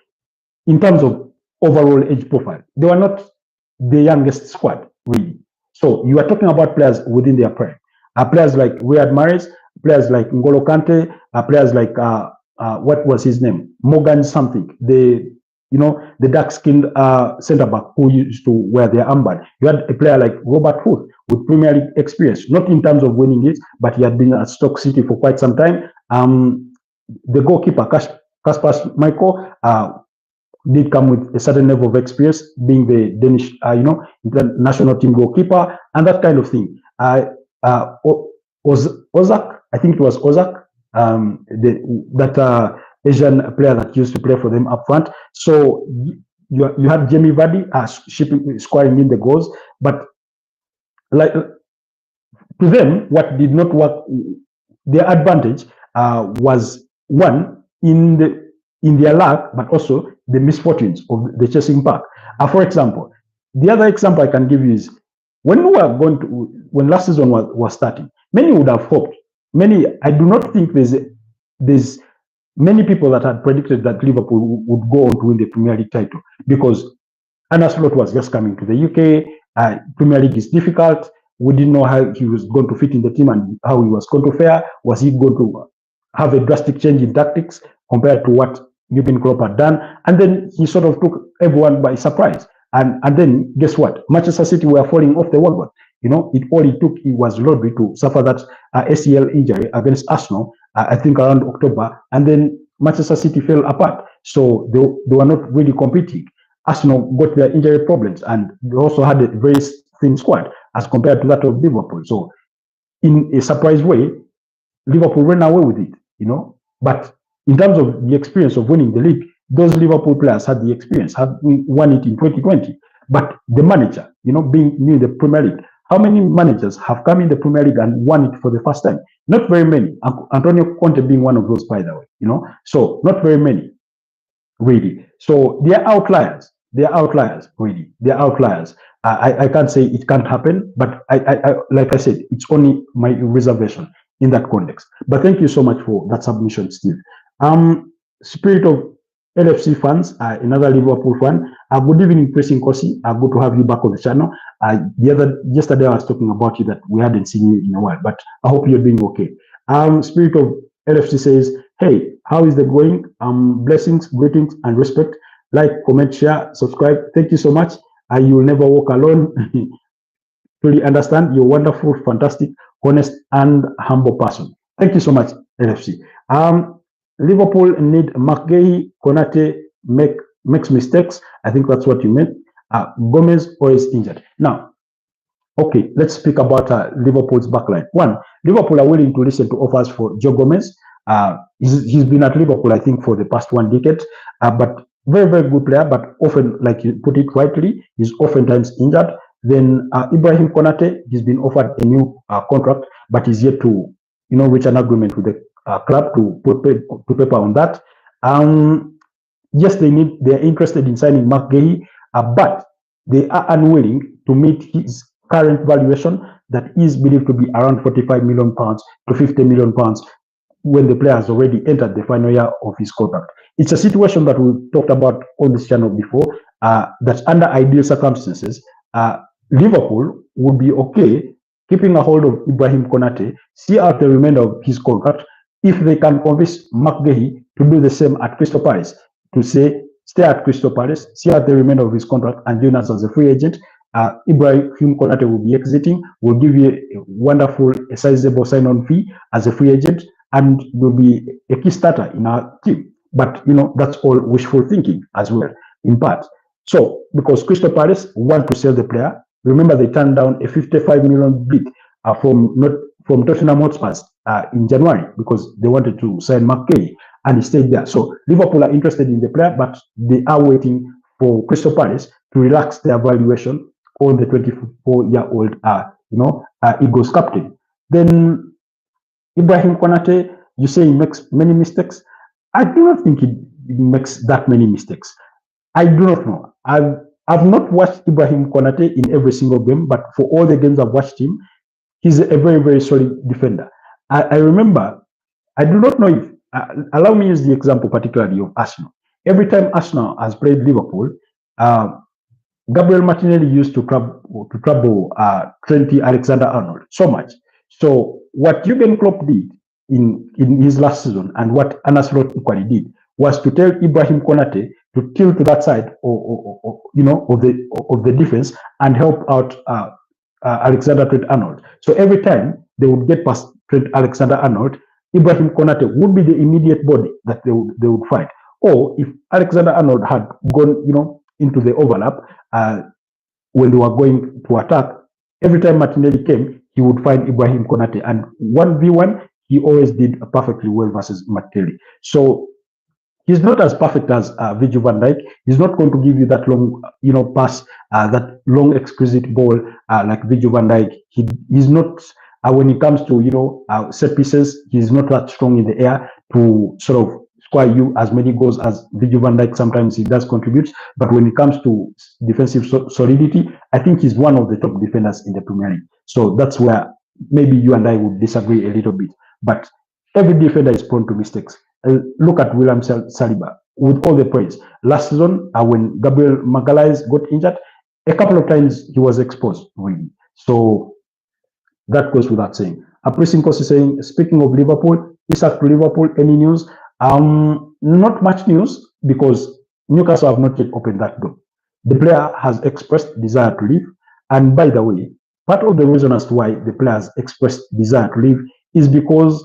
in terms of overall age profile, they were not the youngest squad, really. So you are talking about players within their prime. Players like Riyad Mahrez, players like N'Golo Kante, players like what was his name? Morgan something. The dark-skinned centre back who used to wear their armband. You had a player like Robert Huth with Premier League experience, not in terms of winning it, but he had been at Stoke City for quite some time. The goalkeeper Kasper Schmeichel did come with a certain level of experience, being the Danish, national team goalkeeper, and that kind of thing. Ozak, I think it was Ozak, that Asian player that used to play for them up front. So you had Jamie Vardy scoring in the goals, but like to them, what did not work, their advantage was one in their luck, but also the misfortunes of the chasing park. For example, the other example I can give you is when when last season was starting, many would have hoped. I do not think there's many people that had predicted that Liverpool would go on to win the Premier League title because Arne Slot was just coming to the UK. Premier League is difficult. We didn't know how he was going to fit in the team and how he was going to fare. Was he going to have a drastic change in tactics compared to what Jurgen Klopp had done? And then he sort of took everyone by surprise. And then guess what? Manchester City were falling off the wall. All it took was Rodri to suffer that ACL injury against Arsenal, I think around October, and then Manchester City fell apart. So they were not really competing. Arsenal got their injury problems, and they also had a very thin squad as compared to that of Liverpool. So in a surprise way, Liverpool ran away with it, But in terms of the experience of winning the league, those Liverpool players had the experience, had won it in 2020. But the manager, being new in the Premier League, how many managers have come in the Premier League and won it for the first time? Not very many. Antonio Conte being one of those, by the way, So not very many, really. So they are outliers. They are outliers, really. They are outliers. I can't say it can't happen, but I like I said, it's only my reservation in that context. But thank you so much for that submission, Steve. Spirit of LFC fans, another Liverpool fan. Good evening, Pressing Kosi. Good to have you back on the channel. Yesterday I was talking about you that we hadn't seen you in a while, but I hope you're doing okay. Spirit of LFC says, hey, how is the going? Blessings, greetings, and respect. Like, comment, share, subscribe. Thank you so much. You'll never walk alone. Truly understand. You're wonderful, fantastic, honest, and humble person. Thank you so much, LFC. Liverpool need McGahey. Konate makes mistakes. I think that's what you meant. Gomez always injured. Now, okay, let's speak about Liverpool's backline. One, Liverpool are willing to listen to offers for Joe Gomez. He's been at Liverpool, I think, for the past 1 decade, but very, very good player, but often, like you put it rightly, he's oftentimes injured. Then Ibrahim Konate, he's been offered a new contract, but he's yet to, reach an agreement with the club to put paper on that. Yes, they're interested in signing McGahey, but they are unwilling to meet his current valuation that is believed to be around 45 million pounds to 50 million pounds, when the player has already entered the final year of his contract. It's a situation that we talked about on this channel before, that under ideal circumstances, Liverpool would be okay keeping a hold of Ibrahim Konate, see out the remainder of his contract, if they can convince McGahey to do the same at Crystal Palace, to say, stay at Crystal Palace, see out the remainder of his contract, and join us as a free agent. Ibrahim Konate will be exiting, will give you a wonderful, a sizable sign-on fee as a free agent, and will be a key starter in our team. But, that's all wishful thinking as well, in part. So, because Crystal Palace want to sell the player, remember they turned down a 55 million bid from Tottenham Hotspur in January, because they wanted to sign McKay, and he stayed there. So Liverpool are interested in the player, but they are waiting for Crystal Palace to relax their valuation on the 24-year-old, Eagles captain. Then Ibrahim Konate, you say he makes many mistakes. I do not think he makes that many mistakes. I do not know. I've not watched Ibrahim Konate in every single game, but for all the games I've watched him, he's a very, very solid defender. I remember, I do not know if, allow me to use the example particularly of Arsenal. Every time Arsenal has played Liverpool, Gabriel Martinelli used to trouble Trent Alexander-Arnold so much. So what Jurgen Klopp did in his last season, and what Arne Slot equally did, was to tell Ibrahim Konate to tilt to that side of the defense and help out Alexander Trent-Arnold. So every time they would get past Trent Alexander-Arnold, Ibrahim Konate would be the immediate body that they would find. Or if Alexander-Arnold had gone, into the overlap when they were going to attack, every time Martinelli came, he would find Ibrahim Konate, and 1v1 he always did perfectly well versus Martinelli. So he's not as perfect as Virgil van Dijk. He's not going to give you that long, pass, that long exquisite ball like Virgil van Dijk. He's not, when it comes to, set pieces, he's not that strong in the air to sort of score you as many goals as Virgil van Dijk. Sometimes he does contribute, but when it comes to defensive solidity, I think he's one of the top defenders in the Premier League. So that's where maybe you and I would disagree a little bit. But every defender is prone to mistakes. Look at William Saliba, with all the praise. Last season, when Gabriel Magalhaes got injured, a couple of times he was exposed, really. So that goes without saying. Aprisinko is saying, speaking of Liverpool, Isak to Liverpool, any news? Not much news, because Newcastle have not yet opened that door. The player has expressed desire to leave. And by the way, part of the reason as to why the player has expressed desire to leave is because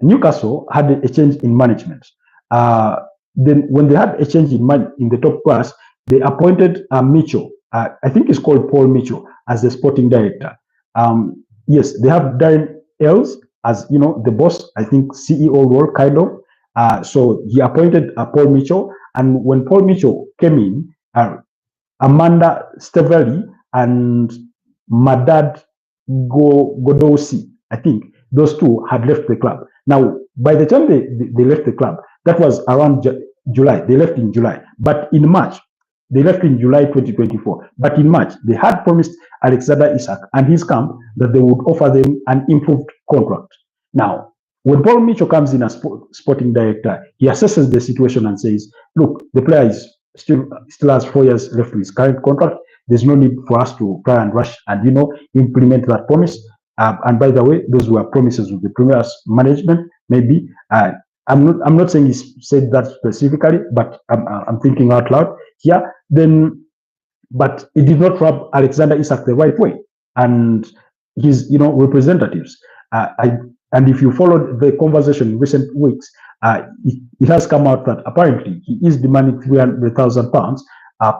Newcastle had a change in management. Then when they had a change in the top class, they appointed Mitchell. I think it's called Paul Mitchell as the sporting director. Yes, they have Darren Ells as the boss. I think CEO role kind of. So he appointed Paul Mitchell, and when Paul Mitchell came in, Amanda Stevelli and Madad Godosi, I think those two had left the club. Now, by the time they left the club, that was around July. They left in July. But in March, they left in July 2024. But in March, they had promised Alexander Isak and his camp that they would offer them an improved contract. Now, when Paul Mitchell comes in as sporting director, he assesses the situation and says, look, the player is still has 4 years left with his current contract. There's no need for us to try and rush and, implement that promise. And by the way, those were promises of the Premier's management. Maybe I'm not saying he said that specifically, but I'm thinking out loud here. But it did not rub Alexander Isak the right way, and his representatives. And if you followed the conversation in recent weeks, it has come out that apparently he is demanding £300,000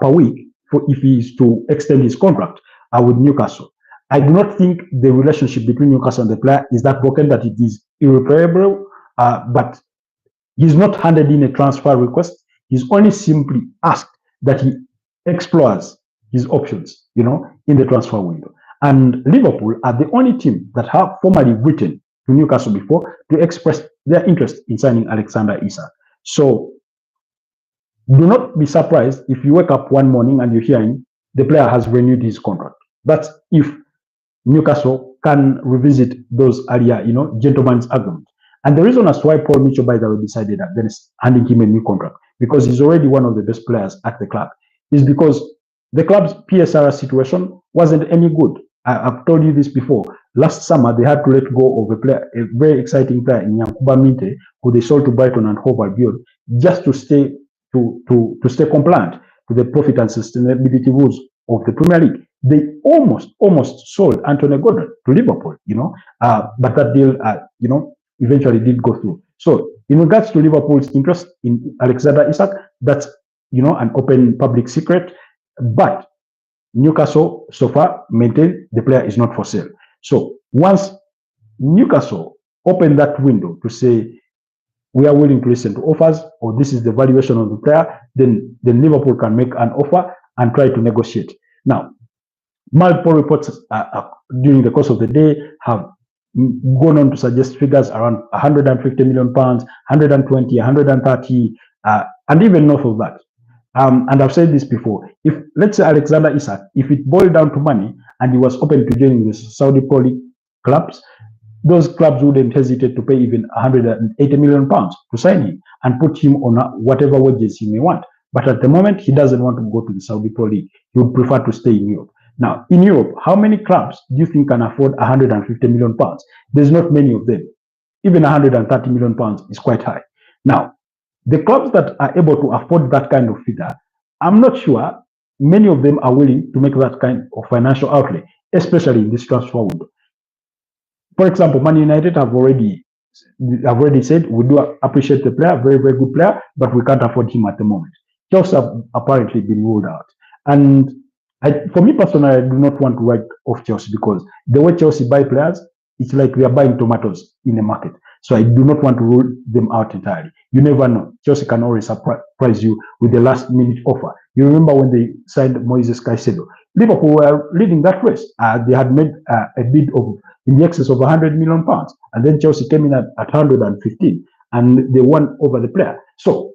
per week if he is to extend his contract with Newcastle. I do not think the relationship between Newcastle and the player is that broken that it is irreparable, but he's not handed in a transfer request. He's only simply asked that he explores his options, in the transfer window. And Liverpool are the only team that have formally written to Newcastle before to express their interest in signing Alexander Isak. So do not be surprised if you wake up one morning and you're hearing the player has renewed his contract. That's if Newcastle can revisit those earlier, gentleman's agreements. And the reason as to why Paul Mitchell, by the way, decided against handing him a new contract, because he's already one of the best players at the club, is because the club's PSR situation wasn't any good. I've told you this before. Last summer, they had to let go of a player, a very exciting player in Yankuba Minte, who they sold to Brighton and Hove Albion, just to stay compliant to the profit and sustainability rules of the Premier League. They almost sold Antony Gordon to Liverpool, but that deal, eventually did go through. So, in regards to Liverpool's interest in Alexander Isak, that's an open public secret. But Newcastle so far maintain the player is not for sale. So once Newcastle open that window to say we are willing to listen to offers, or this is the valuation of the player, then Liverpool can make an offer and try to negotiate. Now, multiple reports during the course of the day have gone on to suggest figures around 150 million pounds, 120, 130, and even north of that. And I've said this before. If, let's say, Alexander Isak, if it boiled down to money and he was open to joining the Saudi Pro League clubs, those clubs wouldn't hesitate to pay even 180 million pounds to sign him and put him on whatever wages he may want. But at the moment, he doesn't want to go to the Saudi Pro League. He would prefer to stay in Europe. Now, in Europe, how many clubs do you think can afford 150 million pounds? There's not many of them. Even 130 million pounds is quite high. Now, the clubs that are able to afford that kind of figure, I'm not sure many of them are willing to make that kind of financial outlay, especially in this transfer window. For example, Man United have already said we do appreciate the player, very, very good player, but we can't afford him at the moment. Chelsea have apparently been ruled out. And for me personally, I do not want to write off Chelsea, because the way Chelsea buy players, it's like they are buying tomatoes in the market. So I do not want to rule them out entirely. You never know. Chelsea can always surprise you with the last minute offer. You remember when they signed Moises Caicedo? Liverpool were leading that race. They had made a bid of in the excess of 100 million pounds. And then Chelsea came in at 115 and they won over the player. So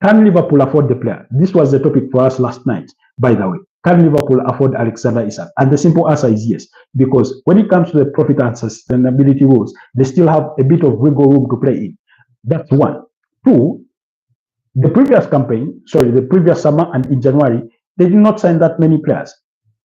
can Liverpool afford the player? This was the topic for us last night, by the way. Can Liverpool afford Alexander Isak? And the simple answer is yes, because when it comes to the profit and sustainability rules, they still have a bit of wiggle room to play in. That's one. Two, the previous summer and in January, they did not sign that many players.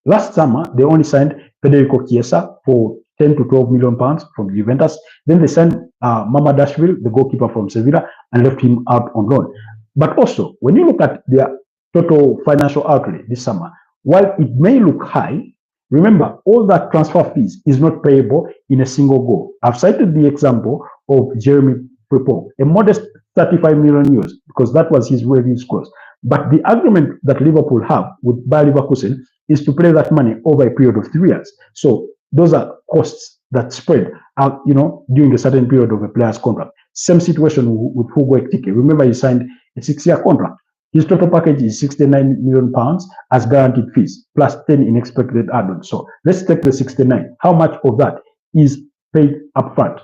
Last summer, they only signed Federico Chiesa for 10 to 12 million pounds from Juventus. Then they signed Mamadashvili, the goalkeeper from Sevilla, and left him out on loan. But also, when you look at their total financial outlay this summer, while it may look high, remember, all that transfer fees is not payable in a single go. I've cited the example of Jeremy Frimpong, a modest 35 million euros, because that was his revenue cost. But the agreement that Liverpool have with Bayer Leverkusen is to pay that money over a period of 3 years. So those are costs that spread out, during a certain period of a player's contract. Same situation with Hugo Ekitike. Remember, he signed a 6-year contract. His total package is 69 million pounds as guaranteed fees, plus 10 in expected add-ons. So let's take the 69. How much of that is paid upfront?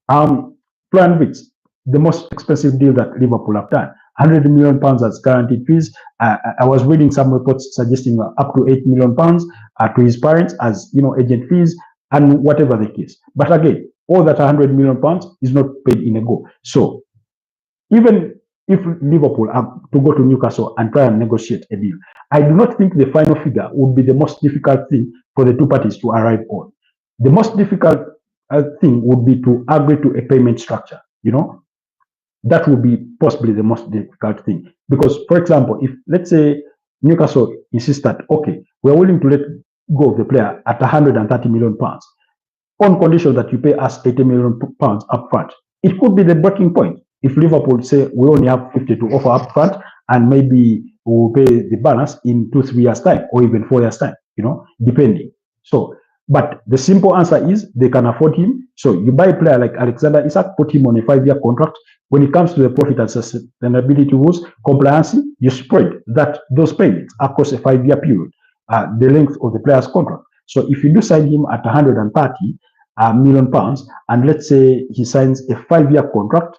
Plan Vix, the most expensive deal that Liverpool have done, 100 million pounds as guaranteed fees. I was reading some reports suggesting up to 8 million pounds to his parents as agent fees and whatever the case. But again, all that 100 million pounds is not paid in a go. So even if Liverpool are to go to Newcastle and try and negotiate a deal, I do not think the final figure would be the most difficult thing for the two parties to arrive on. The most difficult thing would be to agree to a payment structure. That would be possibly the most difficult thing. Because, for example, if let's say Newcastle insists that, okay, we're willing to let go of the player at 130 million pounds on condition that you pay us 80 million pounds upfront, it could be the breaking point. If Liverpool say we only have 50 to offer upfront and maybe we'll pay the balance in 2-3 years time or even 4 years time, depending. So, but the simple answer is they can afford him. So you buy a player like Alexander Isak, put him on a 5-year contract. When it comes to the profit and sustainability rules, compliance, you spread those payments across a 5-year period, the length of the player's contract. So if you do sign him at 130 million pounds, and let's say he signs a 5-year contract,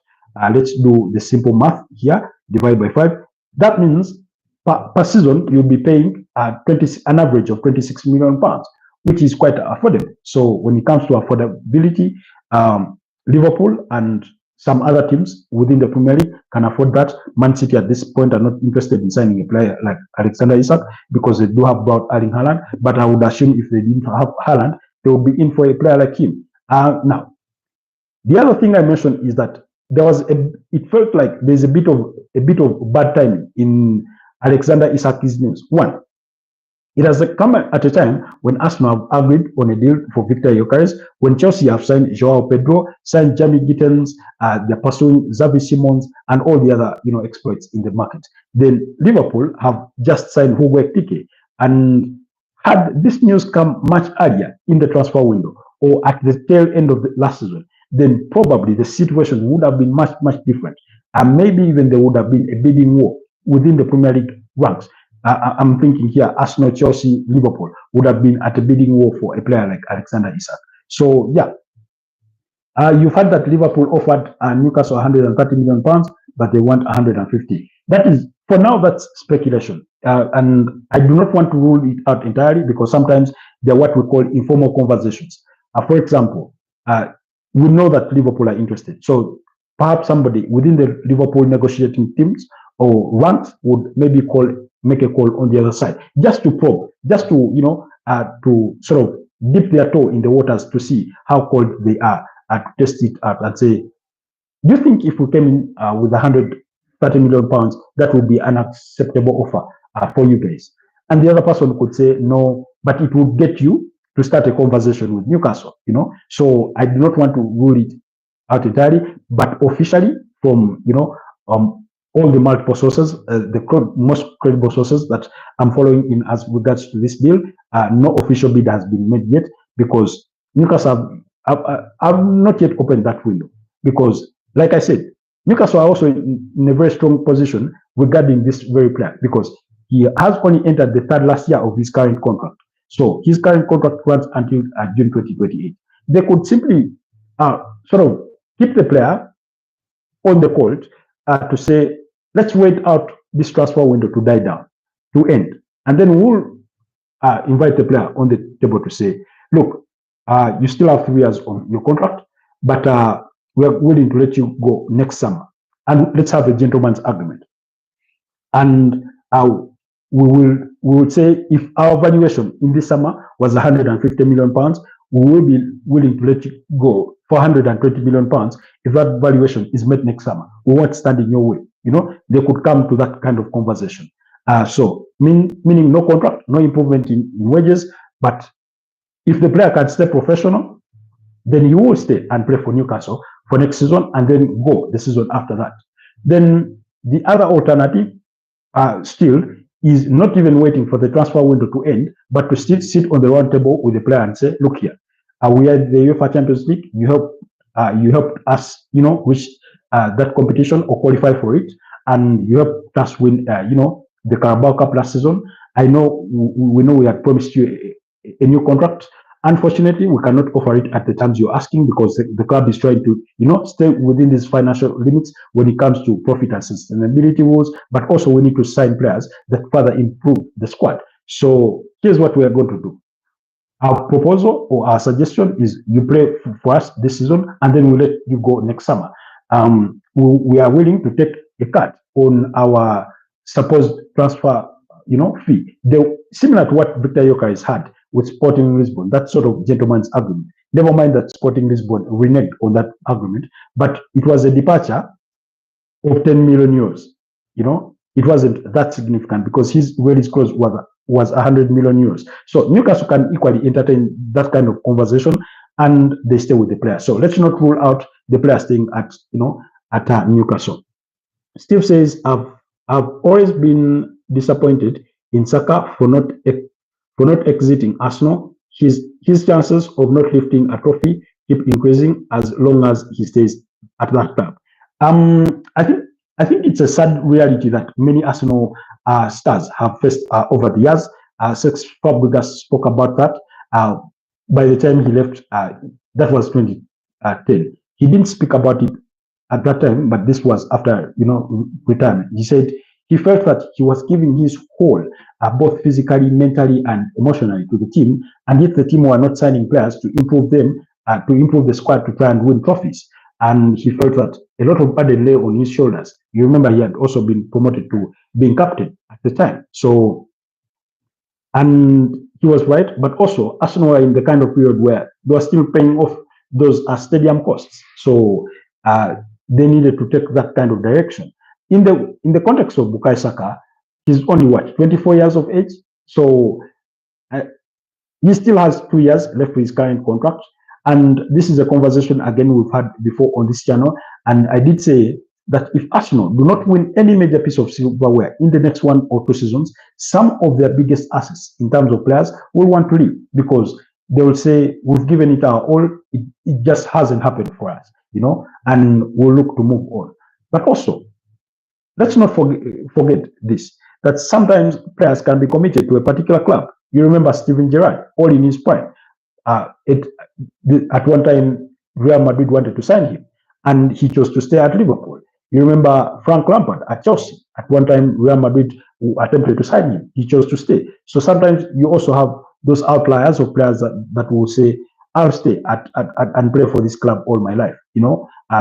let's do the simple math here, divide by 5. That means per season, you'll be paying an average of 26 million pounds. which is quite affordable. So when it comes to affordability, Liverpool and some other teams within the Premier League can afford that. Man City at this point are not interested in signing a player like Alexander Isak because they do have about Erling Haaland. But I would assume if they didn't have Haaland, they would be in for a player like him. Now, the other thing I mentioned is that it felt like there's a bit of bad timing in Alexander Isak's news. One, it has come at a time when Arsenal have agreed on a deal for Viktor Gyokeres, when Chelsea have signed Joao Pedro, signed Jamie Gittens, they're pursuing Xavi Simons, and all the other exploits in the market. Then Liverpool have just signed Hugo Ekitike, and had this news come much earlier in the transfer window or at the tail end of the last season, then probably the situation would have been much, much different. And maybe even there would have been a bidding war within the Premier League ranks. I'm thinking here, Arsenal, Chelsea, Liverpool would have been at a bidding war for a player like Alexander Isak. So, yeah, you've heard that Liverpool offered Newcastle 130 million pounds, but they want 150. That is, for now, that's speculation. And I do not want to rule it out entirely because sometimes they're what we call informal conversations. For example, we know that Liverpool are interested. So perhaps somebody within the Liverpool negotiating teams or ranks would maybe make a call on the other side, just to probe, just to, to sort of dip their toe in the waters to see how cold they are, to test it out and say, do you think if we came in with 130 million pounds, that would be an acceptable offer for you guys? And the other person could say, no, but it would get you to start a conversation with Newcastle, So I do not want to rule it out entirely, but officially from, all the multiple sources, the most credible sources that I'm following in as regards to this deal, no official bid has been made yet because Newcastle have not yet opened that window. Because, like I said, Newcastle are also in a very strong position regarding this very player because he has only entered the third last year of his current contract. So his current contract runs until June 2028. They could simply sort of keep the player on the court to say, let's wait out this transfer window to die down, to end. And then we'll invite the player on the table to say, look, you still have 3 years on your contract, but we're willing to let you go next summer. And let's have a gentleman's agreement. And we will say if our valuation in this summer was 150 million pounds, we will be willing to let you go for 120 million pounds if that valuation is met next summer. We won't stand in your way. They could come to that kind of conversation. So meaning no contract, no improvement in wages, but if the player can stay professional, then you will stay and play for Newcastle for next season and then go the season after that. Then the other alternative still is not even waiting for the transfer window to end, but to still sit on the round table with the player and say, look here, we are the UEFA Champions League. You helped us, reach that competition or qualify for it, and you helped us win, the Carabao Cup last season. I know we know we had promised you a new contract. Unfortunately, we cannot offer it at the terms you're asking because the club is trying to, stay within these financial limits when it comes to profit and sustainability rules. But also, we need to sign players that further improve the squad. So here's what we are going to do. Our proposal or our suggestion is you play for us this season, and then we'll let you go next summer. We are willing to take a cut on our supposed transfer, fee. Similar to what Viktor Gyokeres had with Sporting Lisbon, that sort of gentleman's agreement. Never mind that Sporting Lisbon reneged on that agreement, but it was a departure of 10 million euros. It wasn't that significant because his release clause was 100 million euros. So Newcastle can equally entertain that kind of conversation and they stay with the player. So let's not rule out the player staying at Newcastle. Steve says, I've always been disappointed in Saka for not exiting Arsenal. His chances of not lifting a trophy keep increasing as long as he stays at that club. I think it's a sad reality that many Arsenal stars have faced over the years. Sex Fabregas spoke about that. By the time he left, that was 2010. He didn't speak about it at that time, but this was after retirement. He said he felt that he was giving his whole both physically, mentally, and emotionally to the team, and yet the team were not signing players to improve them, to improve the squad to try and win trophies. And he felt that a lot of burden lay on his shoulders. You remember he had also been promoted to being captain at the time. So, and he was right, but also Arsenal were in the kind of period where they were still paying off those stadium costs. So they needed to take that kind of direction. In the context of Bukayo Saka, he's only what, 24 years of age? So he still has 2 years left with his current contract. And this is a conversation, again, we've had before on this channel. And I did say that if Arsenal do not win any major piece of silverware in the next 1 or 2 seasons, some of their biggest assets in terms of players will want to leave, because they will say, we've given it our all, it just hasn't happened for us, and we'll look to move on. But also, let's not forget this, that sometimes players can be committed to a particular club. You remember Steven Gerrard, all in his prime. At one time, Real Madrid wanted to sign him, and he chose to stay at Liverpool. You remember Frank Lampard at Chelsea. At one time, Real Madrid attempted to sign him. He chose to stay. So sometimes you also have those outliers of players that will say, I'll stay and play for this club all my life.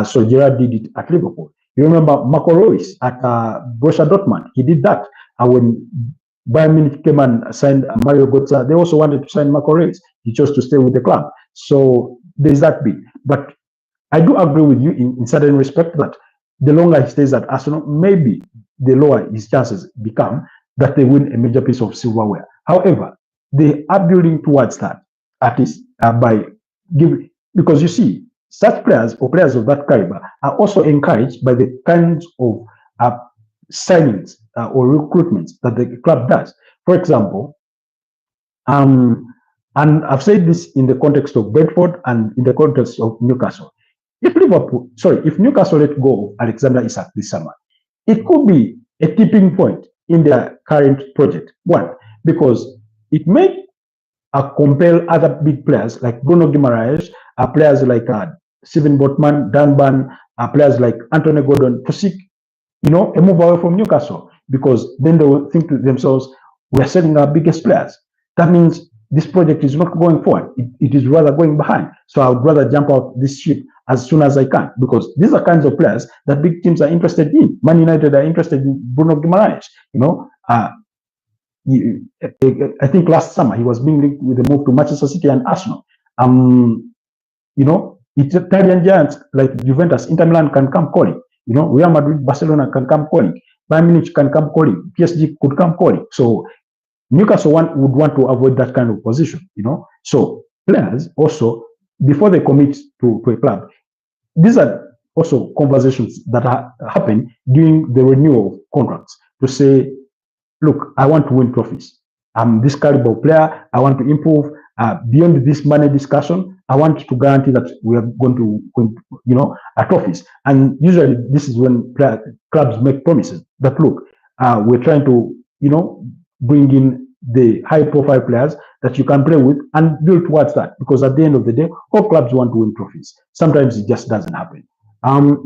So Gerrard did it at Liverpool. You remember Marco Reus at Borussia Dortmund. He did that. When Bayern Munich came and signed Mario Götze, they also wanted to sign Marco Reus. He chose to stay with the club. So there's that bit. But I do agree with you in certain respect that the longer he stays at Arsenal, maybe the lower his chances become that they win a major piece of silverware. However, they are building towards that, at least because you see, such players or players of that caliber are also encouraged by the kinds of signings or recruitments that the club does. For example, and I've said this in the context of Brentford and in the context of Newcastle. If Newcastle let go of Alexander Isak this summer, it could be a tipping point in their current project. One, because it may compel other big players like Bruno Guimaraes, players like Steven Botman, Dan Burn, players like Anthony Gordon to seek, a move away from Newcastle, because then they will think to themselves, we're selling our biggest players. That means this project is not going forward. It is rather going behind. So I would rather jump out this ship as soon as I can, because these are kinds of players that big teams are interested in. Man United are interested in Bruno Guimaraes. I think last summer he was being linked with a move to Manchester City and Arsenal. Italian giants like Juventus, Inter Milan can come calling. Real Madrid, Barcelona can come calling. Bayern Munich can come calling. PSG could come calling. So Newcastle would want to avoid that kind of position. So players also, before they commit to a club, these are also conversations that happen during the renewal of contracts to say, look, I want to win trophies. I'm this caliber player. I want to improve beyond this money discussion. I want to guarantee that we are going to win, trophies. And usually this is when clubs make promises that, look, we're trying to, bring in the high-profile players that you can play with and build towards that. Because at the end of the day, all clubs want to win trophies. Sometimes it just doesn't happen.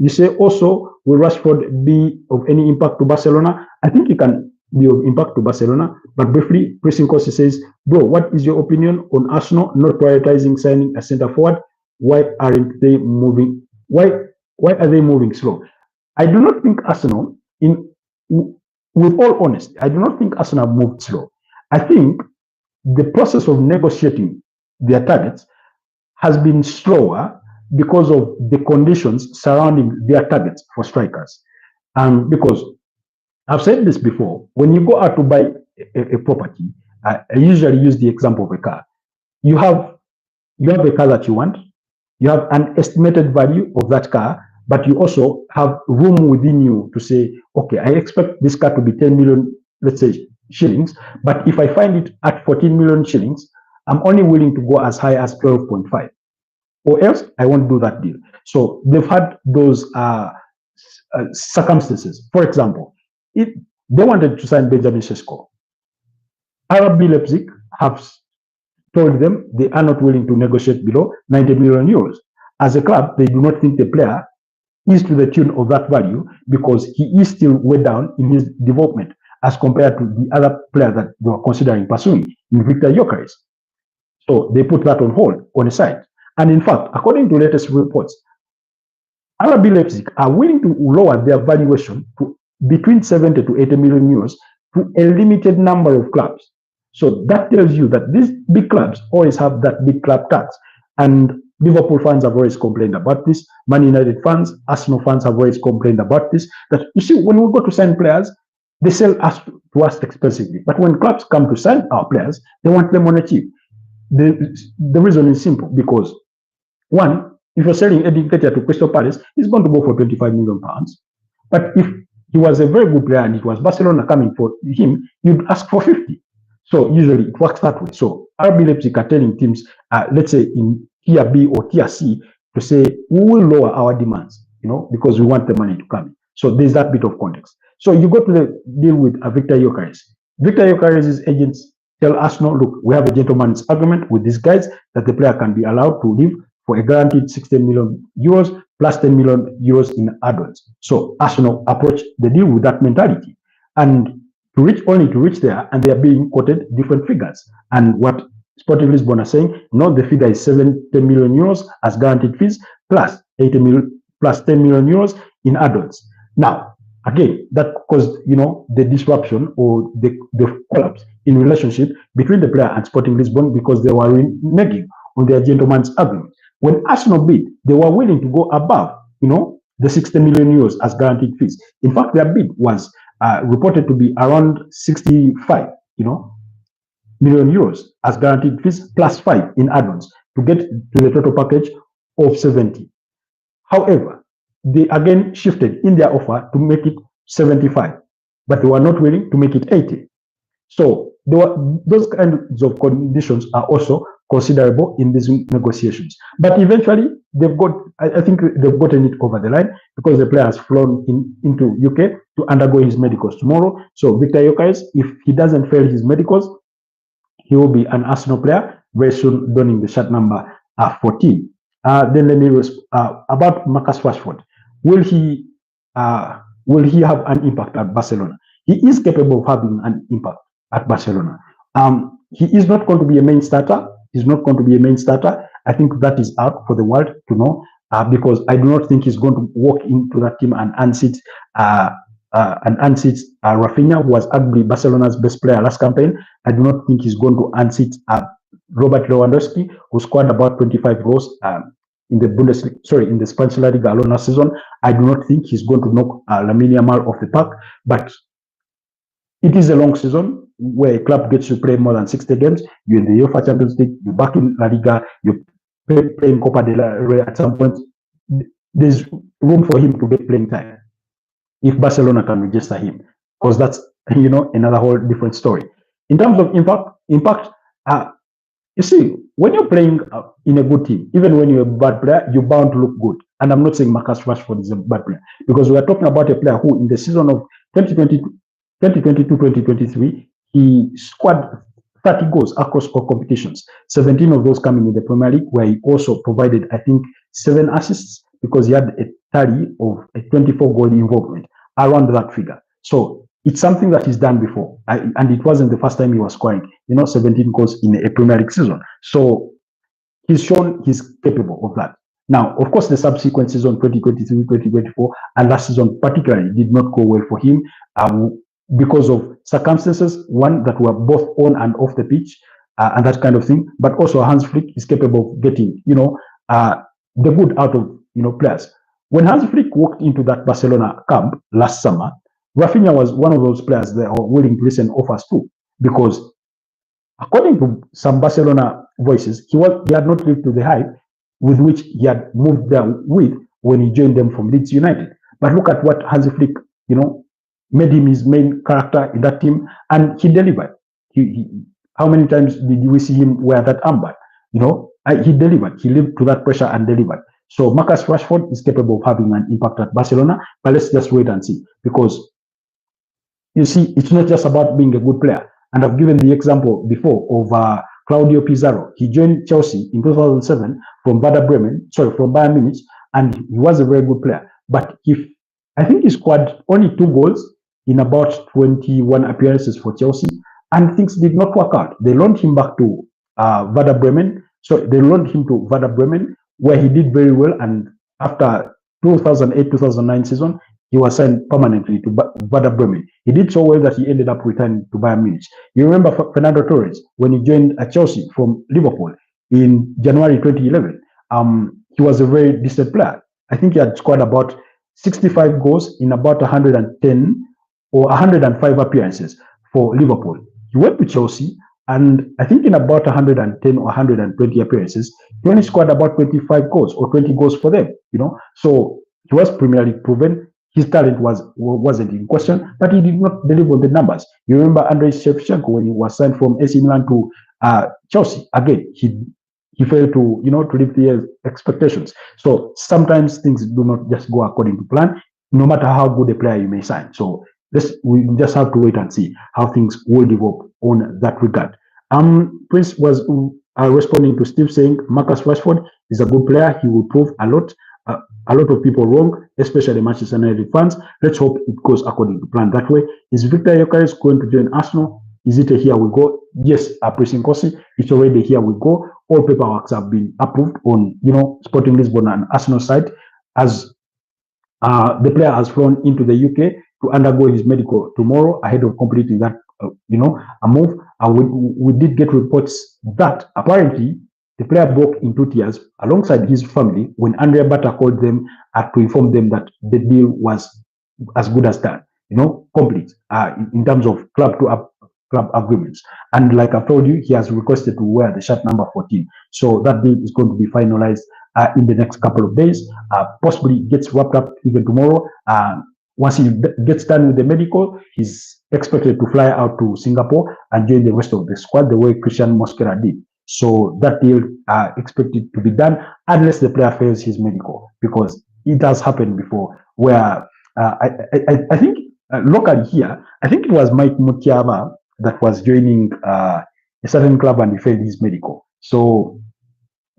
You say also, will Rashford be of any impact to Barcelona? I think he can be of impact to Barcelona. But briefly, Pressing Cost says, bro, what is your opinion on Arsenal not prioritizing signing a centre forward? Why aren't they moving? Why are they moving slow? I do not think Arsenal, with all honesty, I do not think Arsenal moved slow. I think the process of negotiating their targets has been slower because of the conditions surrounding their targets for strikers. Because I've said this before, when you go out to buy a property, I usually use the example of a car. You have a car that you want, you have an estimated value of that car, but you also have room within you to say, okay, I expect this car to be 10 million, let's say, shillings, but if I find it at 14 million shillings, I'm only willing to go as high as 12.5, or else I won't do that deal. So they've had those circumstances. For example, if they wanted to sign Benjamin Sesko, RB Leipzig have told them they are not willing to negotiate below 90 million euros. As a club, they do not think the player is to the tune of that value because he is still way down in his development. as compared to the other player that they were considering pursuing in Viktor Gyokeres. So they put that on hold, on the side. And in fact, according to latest reports, RB Leipzig are willing to lower their valuation to between 70 to 80 million euros to a limited number of clubs. So that tells you that these big clubs always have that big club tax. And Liverpool fans have always complained about this. Man United fans, Arsenal fans have always complained about this. That you see, when we go to sign players, they sell us to us expensively. But when clubs come to sign our players, they want them on a cheap. The reason is simple, because one, if you're selling Eddie Nketiah to Crystal Palace, he's going to go for 25 million pounds. But if he was a very good player and it was Barcelona coming for him, you'd ask for 50. So usually it works that way. So RB Leipzig are telling teams, let's say in tier B or tier C, to say we will lower our demands, because we want the money to come in. So there's that bit of context. So you go to the deal with Viktor Gyokeres. Viktor Gyokeres' agents tell Arsenal, look, we have a gentleman's agreement with these guys that the player can be allowed to leave for a guaranteed 60 million euros plus 10 million euros in add-ons. So Arsenal approached the deal with that mentality, and to reach there, and they are being quoted different figures. And what Sporting Lisbon are saying, no, the figure is 70 million euros as guaranteed fees plus 10 million euros in add-ons. Now, again, that caused the disruption or the collapse in relationship between the player and Sporting Lisbon, because they were reneging on their gentleman's agreement. When Arsenal bid, they were willing to go above, the 60 million euros as guaranteed fees. In fact, their bid was reported to be around 65, million euros as guaranteed fees plus 5 in add-ons to get to the total package of 70. However, they again shifted in their offer to make it 75, but they were not willing to make it 80. So those kinds of conditions are also considerable in these negotiations. But eventually, I think they've gotten it over the line, because the player has flown into UK to undergo his medicals tomorrow. So Viktor Gyokeres, if he doesn't fail his medicals, he will be an Arsenal player very soon, donning the shirt number 14. Then let me about Marcus Rashford. Will he have an impact at Barcelona? He is capable of having an impact at Barcelona. He is not going to be a main starter. He's not going to be a main starter. I think that is out for the world to know, because I do not think he's going to walk into that team and unseat Rafinha, who was arguably Barcelona's best player last campaign. I do not think he's going to unseat Robert Lewandowski, who scored about 25 goals in the Spanish La Liga alone last season. I do not think he's going to knock Lamine Yamal off the park, but it is a long season where a club gets to play more than 60 games. You're in the UEFA Champions League, you're back in La Liga, you're playing Copa del Rey at some point. There's room for him to get playing time if Barcelona can register him, because that's another whole different story. In terms of impact, you see, when you're playing in a good team, even when you're a bad player, you're bound to look good. And I'm not saying Marcus Rashford is a bad player, because we are talking about a player who, in the season of 2022-2023, he scored 30 goals across all competitions, 17 of those coming in the Premier League, where he also provided, I think, 7 assists, because he had a tally of a 24-goal involvement around that figure. So it's something that he's done before, and it wasn't the first time he was scoring, 17 goals in a Premier League season. So he's shown he's capable of that. Now, of course, the subsequent season, 2023-2024, and last season particularly, did not go well for him because of circumstances, one, that were both on and off the pitch, and that kind of thing. But also, Hans Flick is capable of getting, the good out of, players. When Hans Flick walked into that Barcelona camp last summer, Rafinha was one of those players that are willing to listen offers to, because according to some Barcelona voices, he had not lived to the hype with which he had moved there with when he joined them from Leeds United. But look at what Hansi Flick, made him his main character in that team, and he delivered. How many times did we see him wear that armband? He delivered. He lived to that pressure and delivered. So Marcus Rashford is capable of having an impact at Barcelona, but let's just wait and see, because you see, it's not just about being a good player. And I've given the example before of Claudio Pizarro. He joined Chelsea in 2007 from Bayern Munich, and he was a very good player. But I think he scored only 2 goals in about 21 appearances for Chelsea, and things did not work out. They loaned him back to Werder Bremen. So they loaned him to Werder Bremen, where he did very well. And after 2008-2009 season, he was signed permanently to Werder Bremen. He did so well that he ended up returning to Bayern Munich. You remember Fernando Torres when he joined Chelsea from Liverpool in January 2011. He was a very decent player. I think he had scored about 65 goals in about 110 or 105 appearances for Liverpool. He went to Chelsea, and I think in about 110 or 120 appearances, he only scored about 25 goals or 20 goals for them. So he was Premier League proven. His talent wasn't in question, but he did not deliver the numbers. You remember Andrei Shevchenko when he was signed from AC Milan to Chelsea. Again, he failed to lift the expectations. So sometimes things do not just go according to plan, no matter how good a player you may sign. So we just have to wait and see how things will develop on that regard. Prince was responding to Steve saying Marcus Rashford is a good player. He will prove a lot of people wrong, especially Manchester United fans. Let's hope it goes according to plan that way. Is Viktor Gyokeres going to join Arsenal? Is it a here we go? Yes, Prince Nkosi, it's already here we go. All paperwork have been approved on Sporting Lisbon and Arsenal side, as the player has flown into the UK to undergo his medical tomorrow ahead of completing that a move. We did get reports that apparently the player broke into tears alongside his family when Andrea Bata called them to inform them that the deal was as good as done, complete in terms of club agreements. And like I told you, he has requested to wear the shirt number 14. So that deal is going to be finalized in the next couple of days. Possibly gets wrapped up even tomorrow. Once he gets done with the medical, he's expected to fly out to Singapore and join the rest of the squad the way Christian Mosquera did. So that deal expected to be done unless the player fails his medical, because it has happened before where I think locally here, I think it was Mike Mutiama that was joining a certain club and he failed his medical. So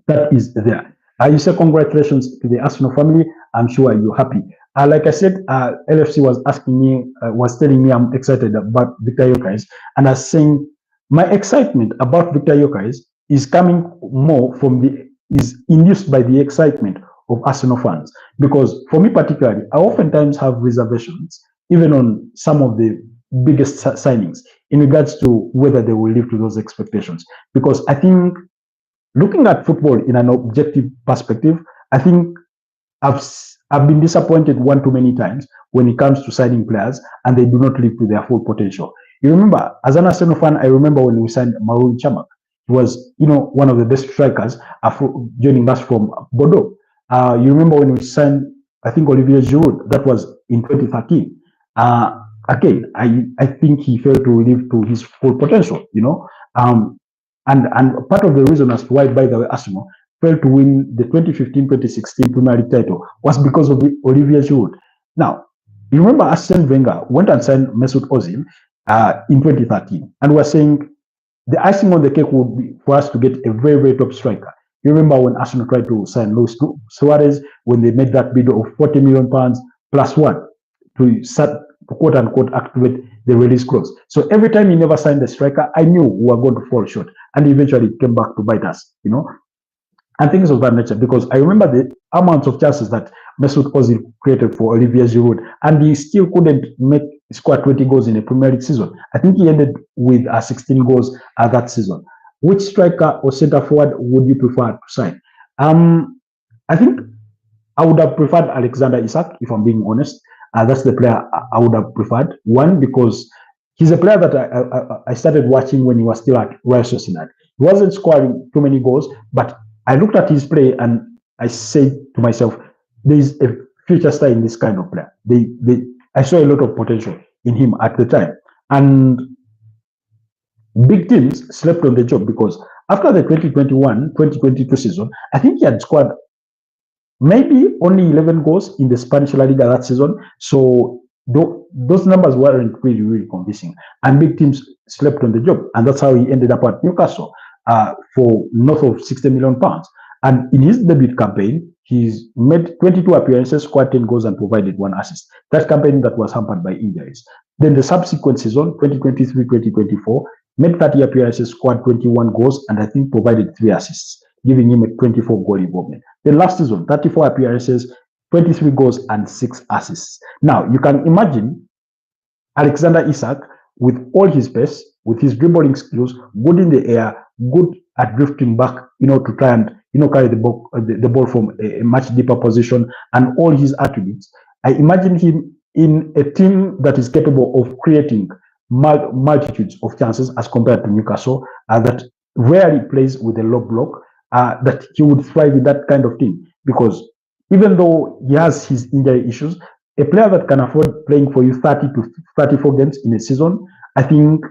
that is there. You say congratulations to the Arsenal family. I'm sure you're happy. Like I said, LFC was asking me, was telling me I'm excited about Viktor Gyokeres, and I was saying my excitement about Viktor Gyokeres is coming more is induced by the excitement of Arsenal fans. Because for me particularly, I oftentimes have reservations, even on some of the biggest signings, in regards to whether they will live to those expectations. Because I think, looking at football in an objective perspective, I think I've been disappointed one too many times when it comes to signing players and they do not live to their full potential. You remember, as an Arsenal fan, I remember when we signed Marouane Chamakh. He was, one of the best strikers joining us from Bordeaux. You remember when we signed, I think, Olivier Giroud. That was in 2013. Again, I think he failed to live to his full potential, and part of the reason as to why, by the way, Arsenal failed to win the 2015-2016 Premier League title was because of Olivier Giroud. Now, you remember Arsene Wenger went and signed Mesut Ozil in 2013, and we're saying the icing on the cake would be for us to get a very, very top striker. You remember when Arsenal tried to sign Luis Suarez, when they made that bid of £40 million plus one to quote unquote activate the release clause. So every time he never signed the striker, I knew we were going to fall short, and eventually it came back to bite us, and things of that nature. Because I remember the amounts of chances that Mesut Ozil created for Olivier Giroud, and he still couldn't score 20 goals in a Premier League season. I think he ended with 16 goals that season. Which striker or centre forward would you prefer to sign? I think I would have preferred Alexander Isak, if I'm being honest. That's the player I would have preferred. One, because he's a player that I started watching when he was still at Real Sociedad. He wasn't scoring too many goals, but I looked at his play and I said to myself, there is a future star in this kind of player. I saw a lot of potential in him at the time. And big teams slept on the job, because after the 2021-2022 season, I think he had scored maybe only 11 goals in the Spanish La Liga that season. So those numbers weren't really, really convincing. And big teams slept on the job. And that's how he ended up at Newcastle for north of £60 million. And in his debut campaign, he's made 22 appearances, scored 10 goals, and provided 1 assist. That campaign that was hampered by injuries. Then the subsequent season, 2023-2024, made 30 appearances, scored 21 goals, and I think provided 3 assists, giving him a 24 goal involvement. Then last season, 34 appearances, 23 goals, and 6 assists. Now, you can imagine Alexander Isak, with all his pace, with his dribbling skills, good in the air, good at drifting back, to try and, carry the ball from a much deeper position, and all his attributes. I imagine him in a team that is capable of creating multitudes of chances as compared to Newcastle, that rarely plays with a low block, that he would thrive in that kind of team. Because even though he has his injury issues, a player that can afford playing for you 30 to 34 games in a season, I think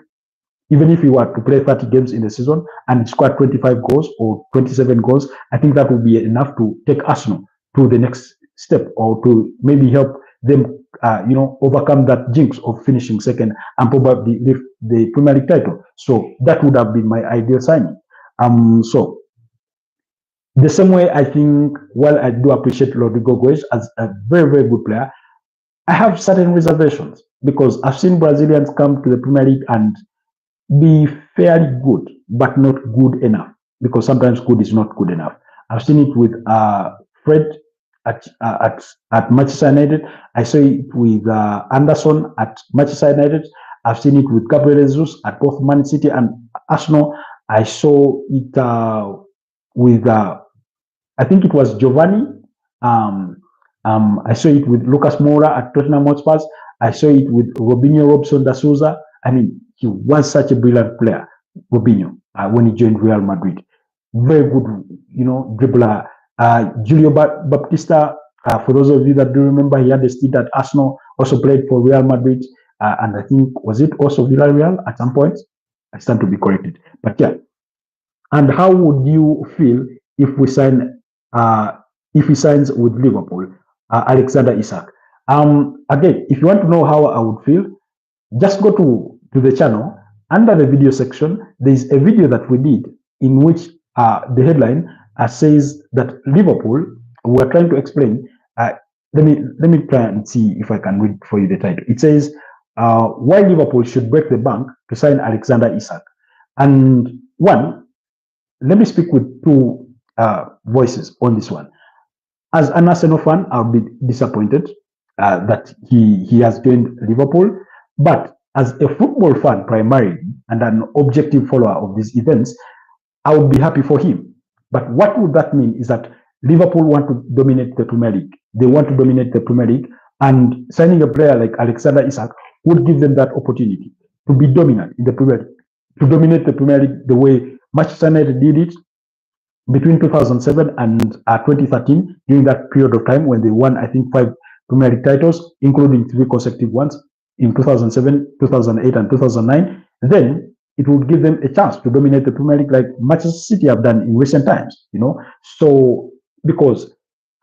even if he were to play 30 games in a season and score 25 goals or 27 goals, I think that would be enough to take Arsenal to the next step, or to maybe help them, overcome that jinx of finishing second and probably lift the Premier League title. So that would have been my ideal signing. So the same way, I think, while I do appreciate Rodrigo Goes as a very, very good player, I have certain reservations, because I've seen Brazilians come to the Premier League and be fairly good, but not good enough, because sometimes good is not good enough. I've seen it with Fred at Manchester United. I saw it with Anderson at Manchester United. I've seen it with Gabriel Jesus at both Man City and Arsenal. I saw it with I think it was Giovanni. I saw it with Lucas Moura at Tottenham Hotspur. I saw it with Robinho Robson da Souza. I mean, he was such a brilliant player, Robinho, when he joined Real Madrid. Very good, dribbler. Julio Baptista, for those of you that do remember, he had a stint at Arsenal, also played for Real Madrid, and I think, was it also Villarreal at some point? I stand to be corrected. But yeah. And how would you feel if we sign, if he signs with Liverpool, Alexander Isak? Again, if you want to know how I would feel, just go to the channel. Under the video section, there is a video that we did in which the headline says that Liverpool, we are trying to explain. Let me try and see if I can read for you the title. It says why Liverpool should break the bank to sign Alexander Isak. And one, let me speak with two voices on this one. As an Arsenal fan, I'll be disappointed that he has joined Liverpool. But as a football fan primarily and an objective follower of these events, I would be happy for him. But what would that mean is that Liverpool want to dominate the Premier League. They want to dominate the Premier League, and signing a player like Alexander Isak would give them that opportunity to be dominant in the Premier League, to dominate the Premier League the way Manchester United did it between 2007 and 2013, during that period of time when they won, I think, 5 Premier League titles, including 3 consecutive ones in 2007, 2008, and 2009. Then it would give them a chance to dominate the Premier League like Manchester City have done in recent times, So, because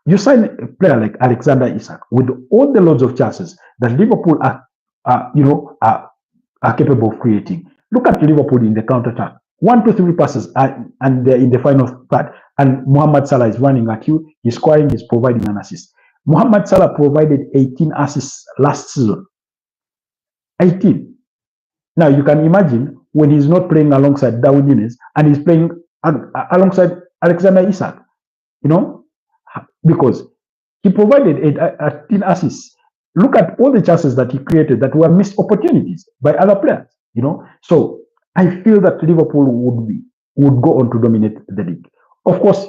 you sign a player like Alexander Isak with all the loads of chances that Liverpool are capable of creating. Look at Liverpool in the counter-attack. 1, 2, 3 passes, and they're in the final third, and Mohamed Salah is running at you. He's scoring, he's providing an assist. Mohamed Salah provided 18 assists last season. 18. Now you can imagine when he's not playing alongside Darwin Núñez and he's playing alongside Alexander Isak, because he provided 18 assists. Look at all the chances that he created that were missed opportunities by other players, So I feel that Liverpool would go on to dominate the league. Of course,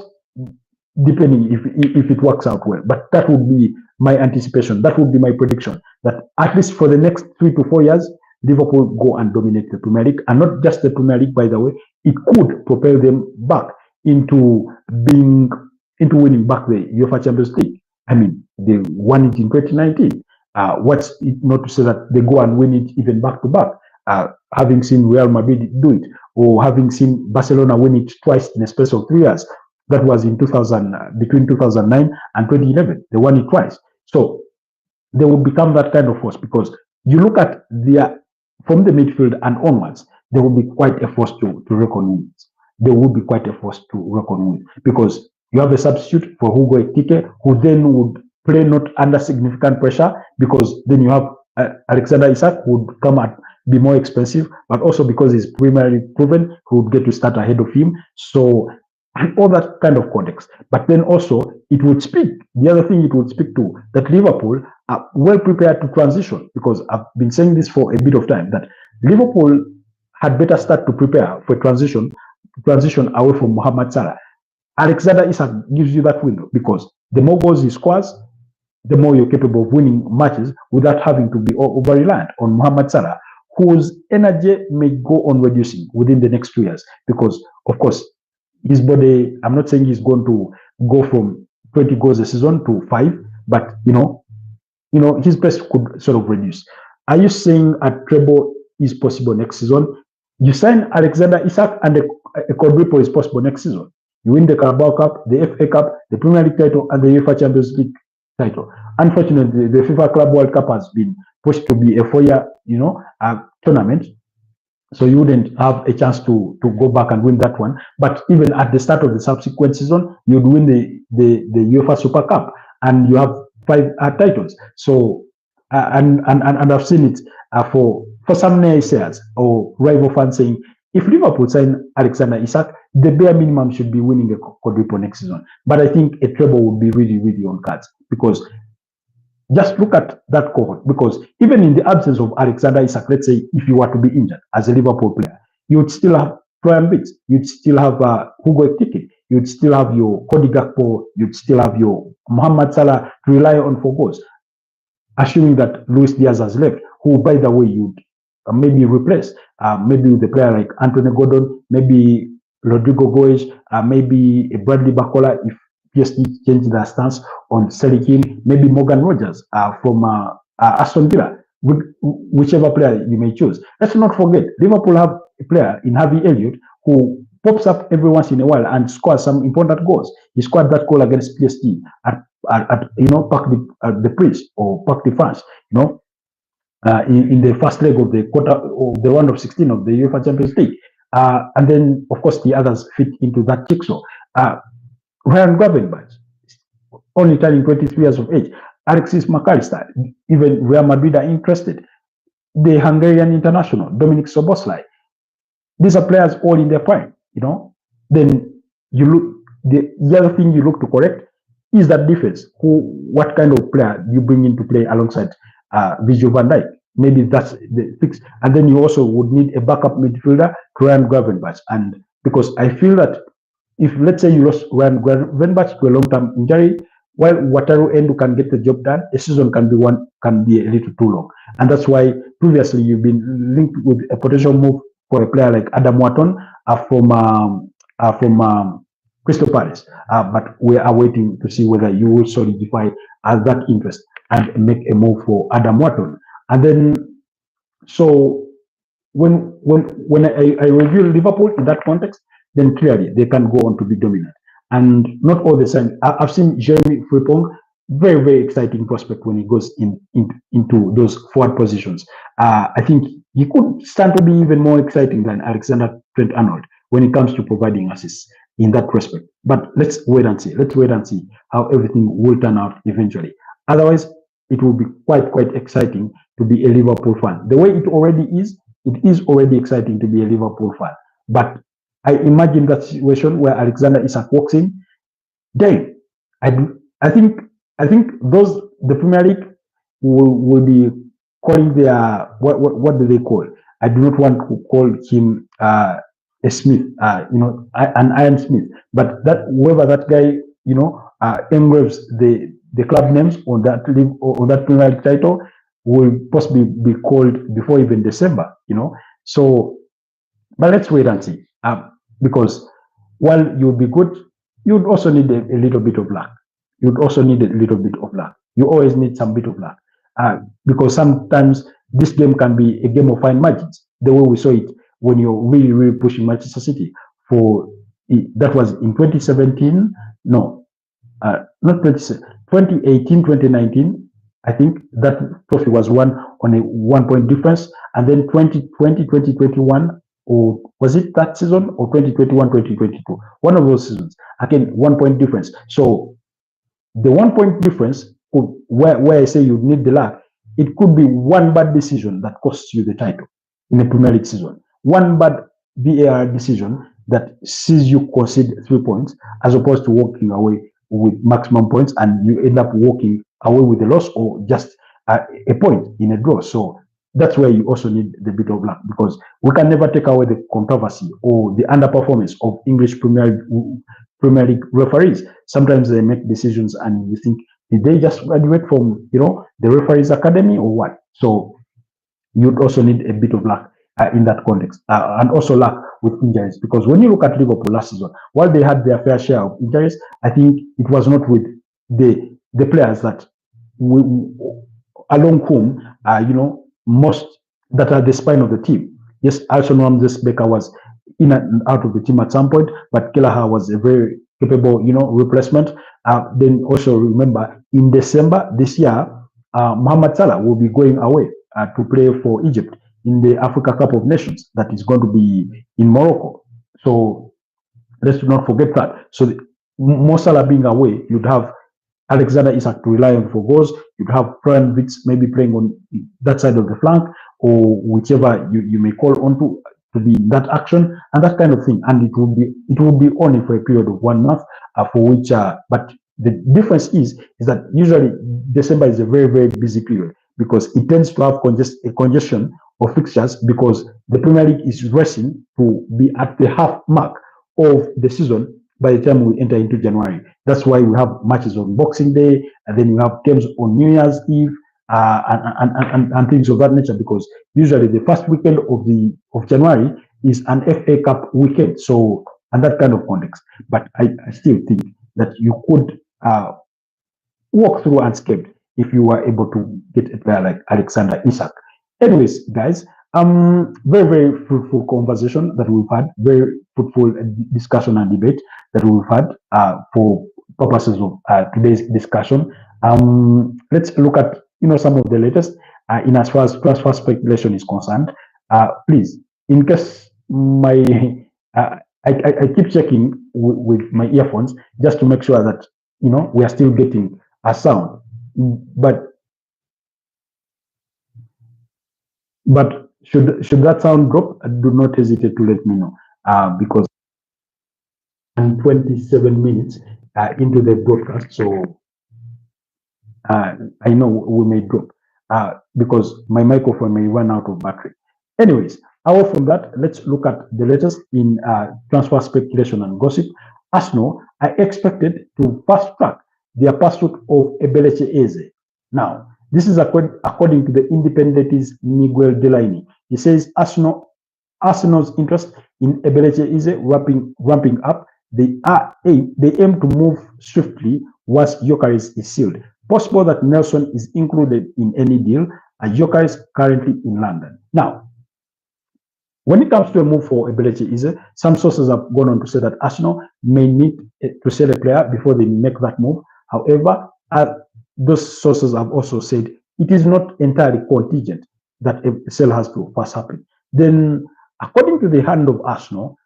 depending if it works out well. But that would be my anticipation. That would be my prediction, that at least for the next 3 to 4 years, Liverpool go and dominate the Premier League, and not just the Premier League, by the way. It could propel them back into winning back the UEFA Champions League. I mean, they won it in 2019. What's it not to say that they go and win it even back to back? Having seen Real Madrid do it, or having seen Barcelona win it twice in a space of 3 years. That was in between 2009 and 2011. They won it twice. So they will become that kind of force, because you look at from the midfield and onwards, they will be quite a force to reckon with. They will be quite a force to reckon with, because you have a substitute for Hugo Ekitike, who then would play not under significant pressure, because then you have Alexander Isak would come at be more expensive, but also because he's primarily proven, he would get to start ahead of him. So, and all that kind of context. But then also, it would speak, the other thing it would speak to, that Liverpool are well prepared to transition, because I've been saying this for a bit of time, that Liverpool had better start to prepare for transition away from Mohamed Salah. Alexander Isak gives you that window, because the more goals he scores, the more you're capable of winning matches without having to be over-reliant on Mohamed Salah, whose energy may go on reducing within the next 2 years. Because, of course, his body, I'm not saying he's going to go from 20 goals a season to 5, but, his pace could sort of reduce. Are you saying a treble is possible next season? You sign Alexander Isak and a quadruple is possible next season. You win the Carabao Cup, the FA Cup, the Premier League title, and the UEFA Champions League title. Unfortunately, the FIFA Club World Cup has been pushed to be a 4-year, tournament. So you wouldn't have a chance to go back and win that one. But even at the start of the subsequent season, you'd win the UEFA Super Cup, and you have 5 titles. So and I've seen it for some naysayers or rival fans saying, if Liverpool sign Alexander Isak, the bare minimum should be winning a quadruple next season. But I think a treble would be really, really on cards, because just look at that cohort. Because even in the absence of Alexander Isak, let's say if you were to be injured as a Liverpool player, you would still have Brian Bates, you'd still have Hugo Ekitike, you'd still have your Cody Gakpo, you'd still have your Mohamed Salah to rely on for goals. Assuming that Luis Diaz has left, who, by the way, you'd maybe replace, maybe with a player like Antony Gordon, maybe Rodrigo Goes, maybe a Bradley Bacola if PSG change their stance on selling him, maybe Morgan Rogers from Aston Villa, whichever player you may choose. Let's not forget, Liverpool have a player in Harvey Elliott who pops up every once in a while and scores some important goals. He scored that goal against PSG at Parc the Prince or Parc de France, in the first leg of the the round of 16 of the UEFA Champions League. And then, of course, the others fit into that jigsaw. Ryan Gravenberch, only turning 23 years of age. Alexis McAllister, even Real Madrid are interested. The Hungarian international, Dominic Soboslai. These are players all in their prime, Then you look, the other thing you look to correct is that defense. What kind of player you bring in to play alongside Virgil van Dijk? Maybe that's the fix. And then you also would need a backup midfielder to Ryan Gravenberch. And because I feel that if, let's say, you lost Ryan Gravenberch to a long-term injury, while Wataru Endo can get the job done, a season can be a little too long. And that's why previously you've been linked with a potential move for a player like Adam Wharton from Crystal Palace. But we are waiting to see whether you will solidify that interest and make a move for Adam Wharton. And then, so when I review Liverpool in that context, then clearly they can go on to be dominant. And not all the time. I've seen Jeremy Frimpong, very, very exciting prospect when he goes into those forward positions. I think he could stand to be even more exciting than Alexander Trent-Arnold when it comes to providing assists in that respect. But let's wait and see. Let's wait and see how everything will turn out eventually. Otherwise, it will be quite exciting to be a Liverpool fan. The way it is already exciting to be a Liverpool fan. But I imagine that situation where Alexander Isak walks in, then I think the Premier League will be calling their what do they call? I do not want to call him a Smith, an Iron Smith, but that whoever that guy engraves the club names on that league or on that Premier League title will possibly be called before even December. So, but let's wait and see. Because while you'll be good, you'd also need a little bit of luck. You always need some bit of luck. Because sometimes this game can be a game of fine margins, the way we saw it when you're really, really pushing Manchester City. That was in 2017, no, not 2018, 2019, I think that trophy was won on a 1-point difference. And then 2020, 2021, or was it that season, or 2021, 2022? One of those seasons. Again, 1-point difference. So the 1-point difference, where I say you need the luck, it could be one bad decision that costs you the title in a Premier League season. One bad VAR decision that sees you concede 3 points as opposed to walking away with maximum points, and you end up walking away with a loss or just a point in a draw. So that's where you also need the bit of luck, because we can never take away the controversy or the underperformance of English Premier League referees. Sometimes they make decisions and you think, did they just graduate from the referees academy or what? So you'd also need a bit of luck in that context, and also luck with injuries, because when you look at Liverpool last season, while they had their fair share of injuries, I think it was not with the players that along whom most that are the spine of the team. Yes, Alson Ramsey-Becker was in and out of the team at some point, but Kelleher was a very capable replacement. Then also remember, in December this year, Mohamed Salah will be going away to play for Egypt in the Africa Cup of Nations that is going to be in Morocco. So let's not forget that. So Mo Salah being away, you'd have Alexander Isak to rely on for goals. You'd have Florian Wirtz maybe playing on that side of the flank, or whichever you may call on to be in that action and that kind of thing. And it will be only for a period of 1 month, for which but the difference is that usually December is a very, very busy period, because it tends to have a congestion of fixtures, because the Premier League is racing to be at the half mark of the season by the time we enter into January. That's why we have matches on Boxing Day, and then we have games on New Year's Eve, and things of that nature, because usually the first weekend of January is an FA Cup weekend. So, and that kind of context. But I still think that you could walk through unscathed if you were able to get a player like Alexander Isak. Anyways, guys, very, very fruitful conversation that we've had, very fruitful discussion and debate that we've had for purposes of today's discussion. Let's look at some of the latest in as far as transfer speculation is concerned. Please, in case I keep checking with my earphones just to make sure that we are still getting a sound, but should that sound drop, do not hesitate to let me know, because I'm 27 minutes into the broadcast, so I know we may drop because my microphone may run out of battery. Anyways, away from that, let's look at the latest in transfer speculation and gossip. Arsenal are expected to fast track their pursuit of Ebelechi Eze. Now, this is according to the Independent's Miguel Delaney. He says Arsenal's interest in Ebelechi Eze ramping up. They aim to move swiftly once Gyokeres is sealed. Possible that Nelson is included in any deal, and Gyokeres currently in London. Now, when it comes to a move for Ebelechi Eze, some sources have gone on to say that Arsenal may need to sell a player before they make that move. However, those sources have also said it is not entirely contingent that a sale has to first happen. Then, according to the hand of Arsenal,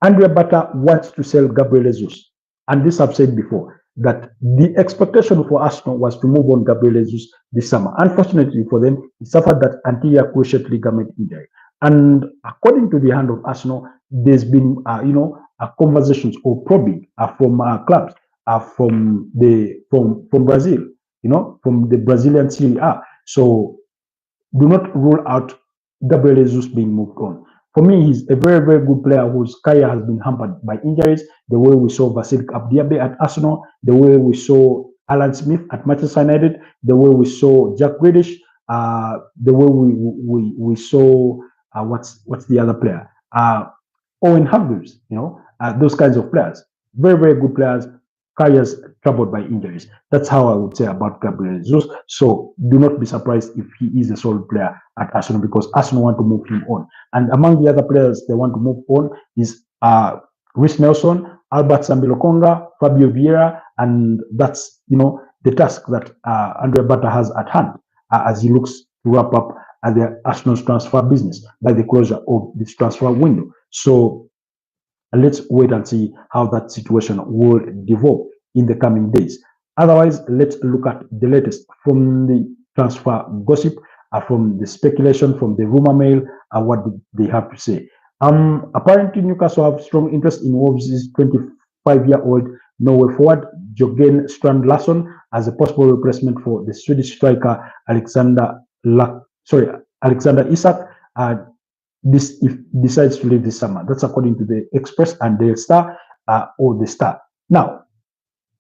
Andrea Bata wants to sell Gabriel Jesus. And this I've said before, that the expectation for Arsenal was to move on Gabriel Jesus this summer. Unfortunately for them, he suffered that anterior cruciate ligament injury. And according to the hand of Arsenal, there's been, conversations or probing from clubs from Brazil, from the Brazilian Serie A. So do not rule out Gabriel Jesus being moved on. For me, he's a very, very good player whose career has been hampered by injuries. The way we saw Vasilik Abdiabe at Arsenal, the way we saw Alan Smith at Manchester United, the way we saw Jack Grealish, the way we saw what's the other player? Owen Hargreaves, those kinds of players. Very, very good players, careers troubled by injuries. That's how I would say about Gabriel Jesus. So do not be surprised if he is a solid player at Arsenal, because Arsenal want to move him on. And among the other players they want to move on is Rhys Nelson, Albert Sambilokonga, Fabio Vieira, and that's the task that Andrea Bata has at hand as he looks to wrap up the Arsenal's transfer business by the closure of this transfer window. So let's wait and see how that situation will develop in the coming days. Otherwise, let's look at the latest from the transfer gossip, from the speculation, from the rumor mill, what did they have to say? Apparently, Newcastle have strong interest in Wolves' 25-year-old Norway forward Jorgen Strand Larsson as a possible replacement for the Swedish striker Alexander Isak. This if decides to leave this summer. That's according to the Express and the Star or the Star. Now,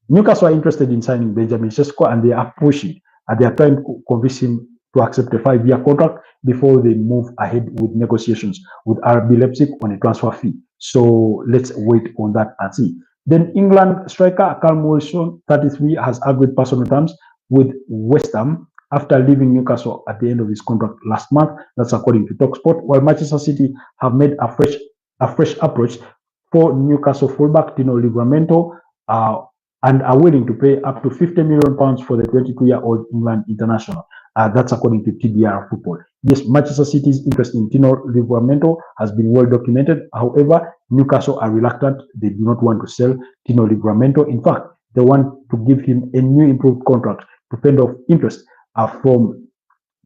Newcastle are interested in signing Benjamin Sesko and they are pushing. They are trying to convince him to accept a 5-year contract before they move ahead with negotiations with RB Leipzig on a transfer fee. So let's wait on that and see. Then England striker Callum Wilson, 33, has agreed personal terms with West Ham after leaving Newcastle at the end of his contract last month. That's according to TalkSport. While Manchester City have made a fresh approach for Newcastle fullback Tino Livramento, and are willing to pay up to £50 million for the 22-year-old England international. That's according to TBR Football. Yes, Manchester City's interest in Tino Livramento has been well documented. However, Newcastle are reluctant. They do not want to sell Tino Livramento. In fact, they want to give him a new improved contract to fend off interest from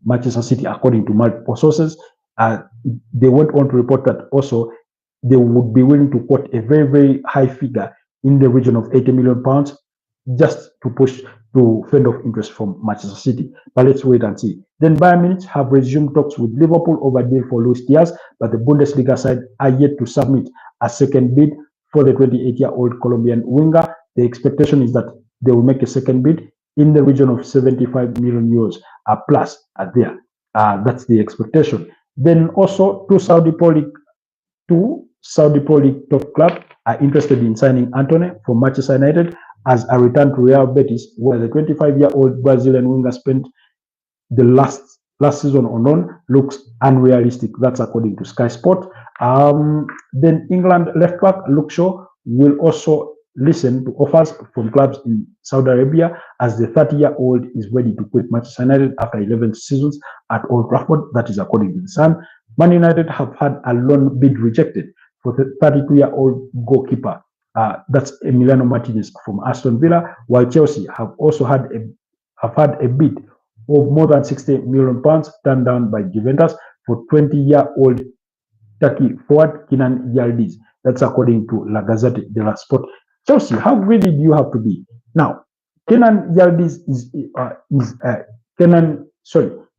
Manchester City, according to multiple sources. They went on to report that also they would be willing to quote a very, very high figure in the region of £80 million just to push to fend off interest from Manchester City. But let's wait and see. Then Bayern Munich have resumed talks with Liverpool over deal for Luis Diaz, but the Bundesliga side are yet to submit a second bid for the 28-year-old Colombian winger. The expectation is that they will make a second bid in the region of 75 million euros plus there. That's the expectation. Then also two Saudi Pro League top clubs are interested in signing Antony from Manchester United as a return to Real Betis, where the 25-year-old Brazilian winger spent the last season on loan, looks unrealistic. That's according to Sky Sport. Then England left back Luke Shaw will also listen to offers from clubs in Saudi Arabia as the 30-year-old is ready to quit Manchester United after 11 seasons at Old Trafford. That is according to the Sun. Man United have had a loan bid rejected for the 32-year-old goalkeeper. That's Emiliano Martinez from Aston Villa, while Chelsea have also had a bid of more than £60 million turned down by Juventus for 20-year-old Turkey forward Kenan Yildiz. That's according to La Gazzetta dello Sport. Chelsea, how greedy do you have to be? Now, Kenan Yildiz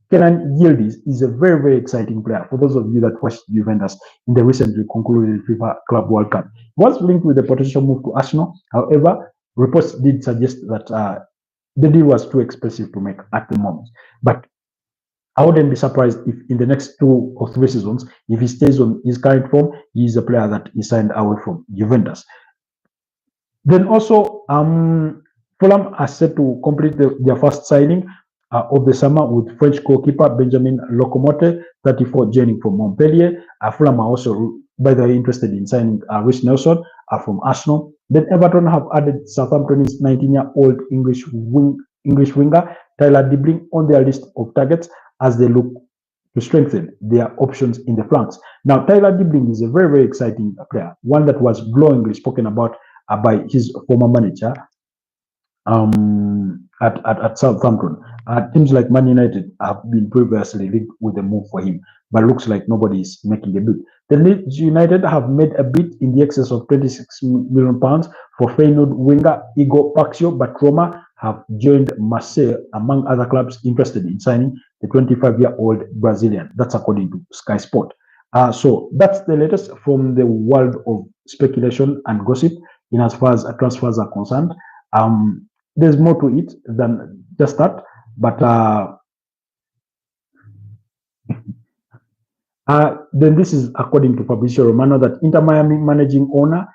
Kenan Yildiz is a very, very exciting player. For those of you that watched Juventus in the recently concluded FIFA Club World Cup, he was linked with a potential move to Arsenal. However, reports did suggest that the deal was too expensive to make at the moment. But I wouldn't be surprised if in the next 2 or 3 seasons, if he stays on his current form, he is a player that is signed away from Juventus. Then also, Fulham are set to complete their first signing of the summer with French goalkeeper Benjamin Locomote, 34, joining from Montpellier. Fulham are also, by the way, interested in signing Rhys Nelson from Arsenal. Then Everton have added Southampton's 19-year-old English winger Tyler Dibling on their list of targets as they look to strengthen their options in the flanks. Now, Tyler Dibling is a very, very exciting player, one that was glowingly spoken about by his former manager at Southampton. Teams like Man United have been previously linked with a move for him, but looks like nobody is making a bid. The Leeds United have made a bid in the excess of £26 million for Feyenoord winger Igor Paxio, but Roma have joined Marseille among other clubs interested in signing the 25-year-old Brazilian. That's according to Sky Sport. So that's the latest from the world of speculation and gossip in as far as transfers are concerned. There's more to it than just that, but then this is according to Fabrizio Romano that Inter Miami managing owner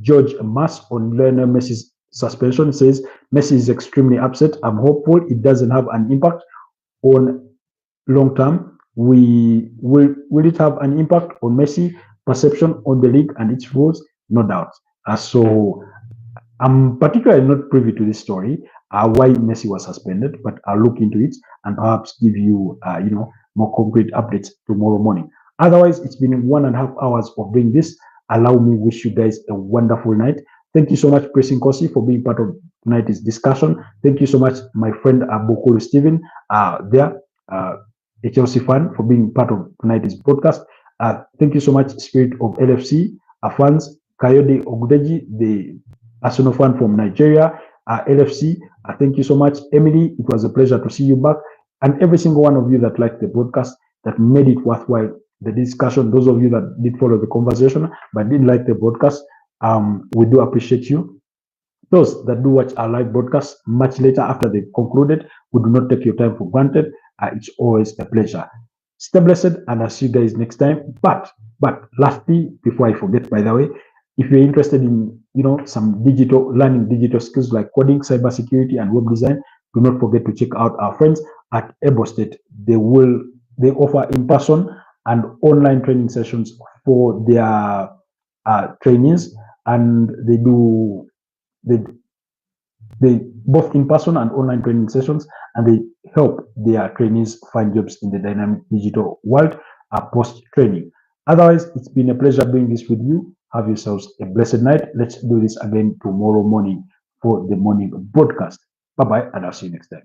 George Mas on Lionel Messi's suspension says Messi is extremely upset. I'm hopeful it doesn't have an impact on long term. Will it have an impact on Messi perception on the league and its rules? No doubt. So I'm particularly not privy to this story, why Messi was suspended, but I'll look into it and perhaps give you, more concrete updates tomorrow morning. Otherwise, it's been 1.5 hours of doing this. Allow me wish you guys a wonderful night. Thank you so much, Pressing Kosi, for being part of tonight's discussion. Thank you so much, my friend Bukuru Steven, there, a Chelsea fan, for being part of tonight's podcast. Thank you so much, Spirit of LFC, fans, Kayode Ogudeji, the Arsenal fan from Nigeria, LFC. Thank you so much, Emily. It was a pleasure to see you back. And every single one of you that liked the broadcast, that made it worthwhile, the discussion, those of you that did follow the conversation but didn't like the broadcast, we do appreciate you. Those that do watch our live broadcast much later after they concluded, we do not take your time for granted. It's always a pleasure. Stay blessed, and I'll see you guys next time. But lastly, before I forget, by the way, if you're interested in some learning digital skills like coding, cybersecurity, and web design, do not forget to check out our friends at Ebo State. They offer in-person and online training sessions for their trainees, and they both in-person and online training sessions, and they help their trainees find jobs in the dynamic digital world post-training. Otherwise, it's been a pleasure doing this with you. Have yourselves a blessed night. Let's do this again tomorrow morning for the morning broadcast. Bye-bye, and I'll see you next time.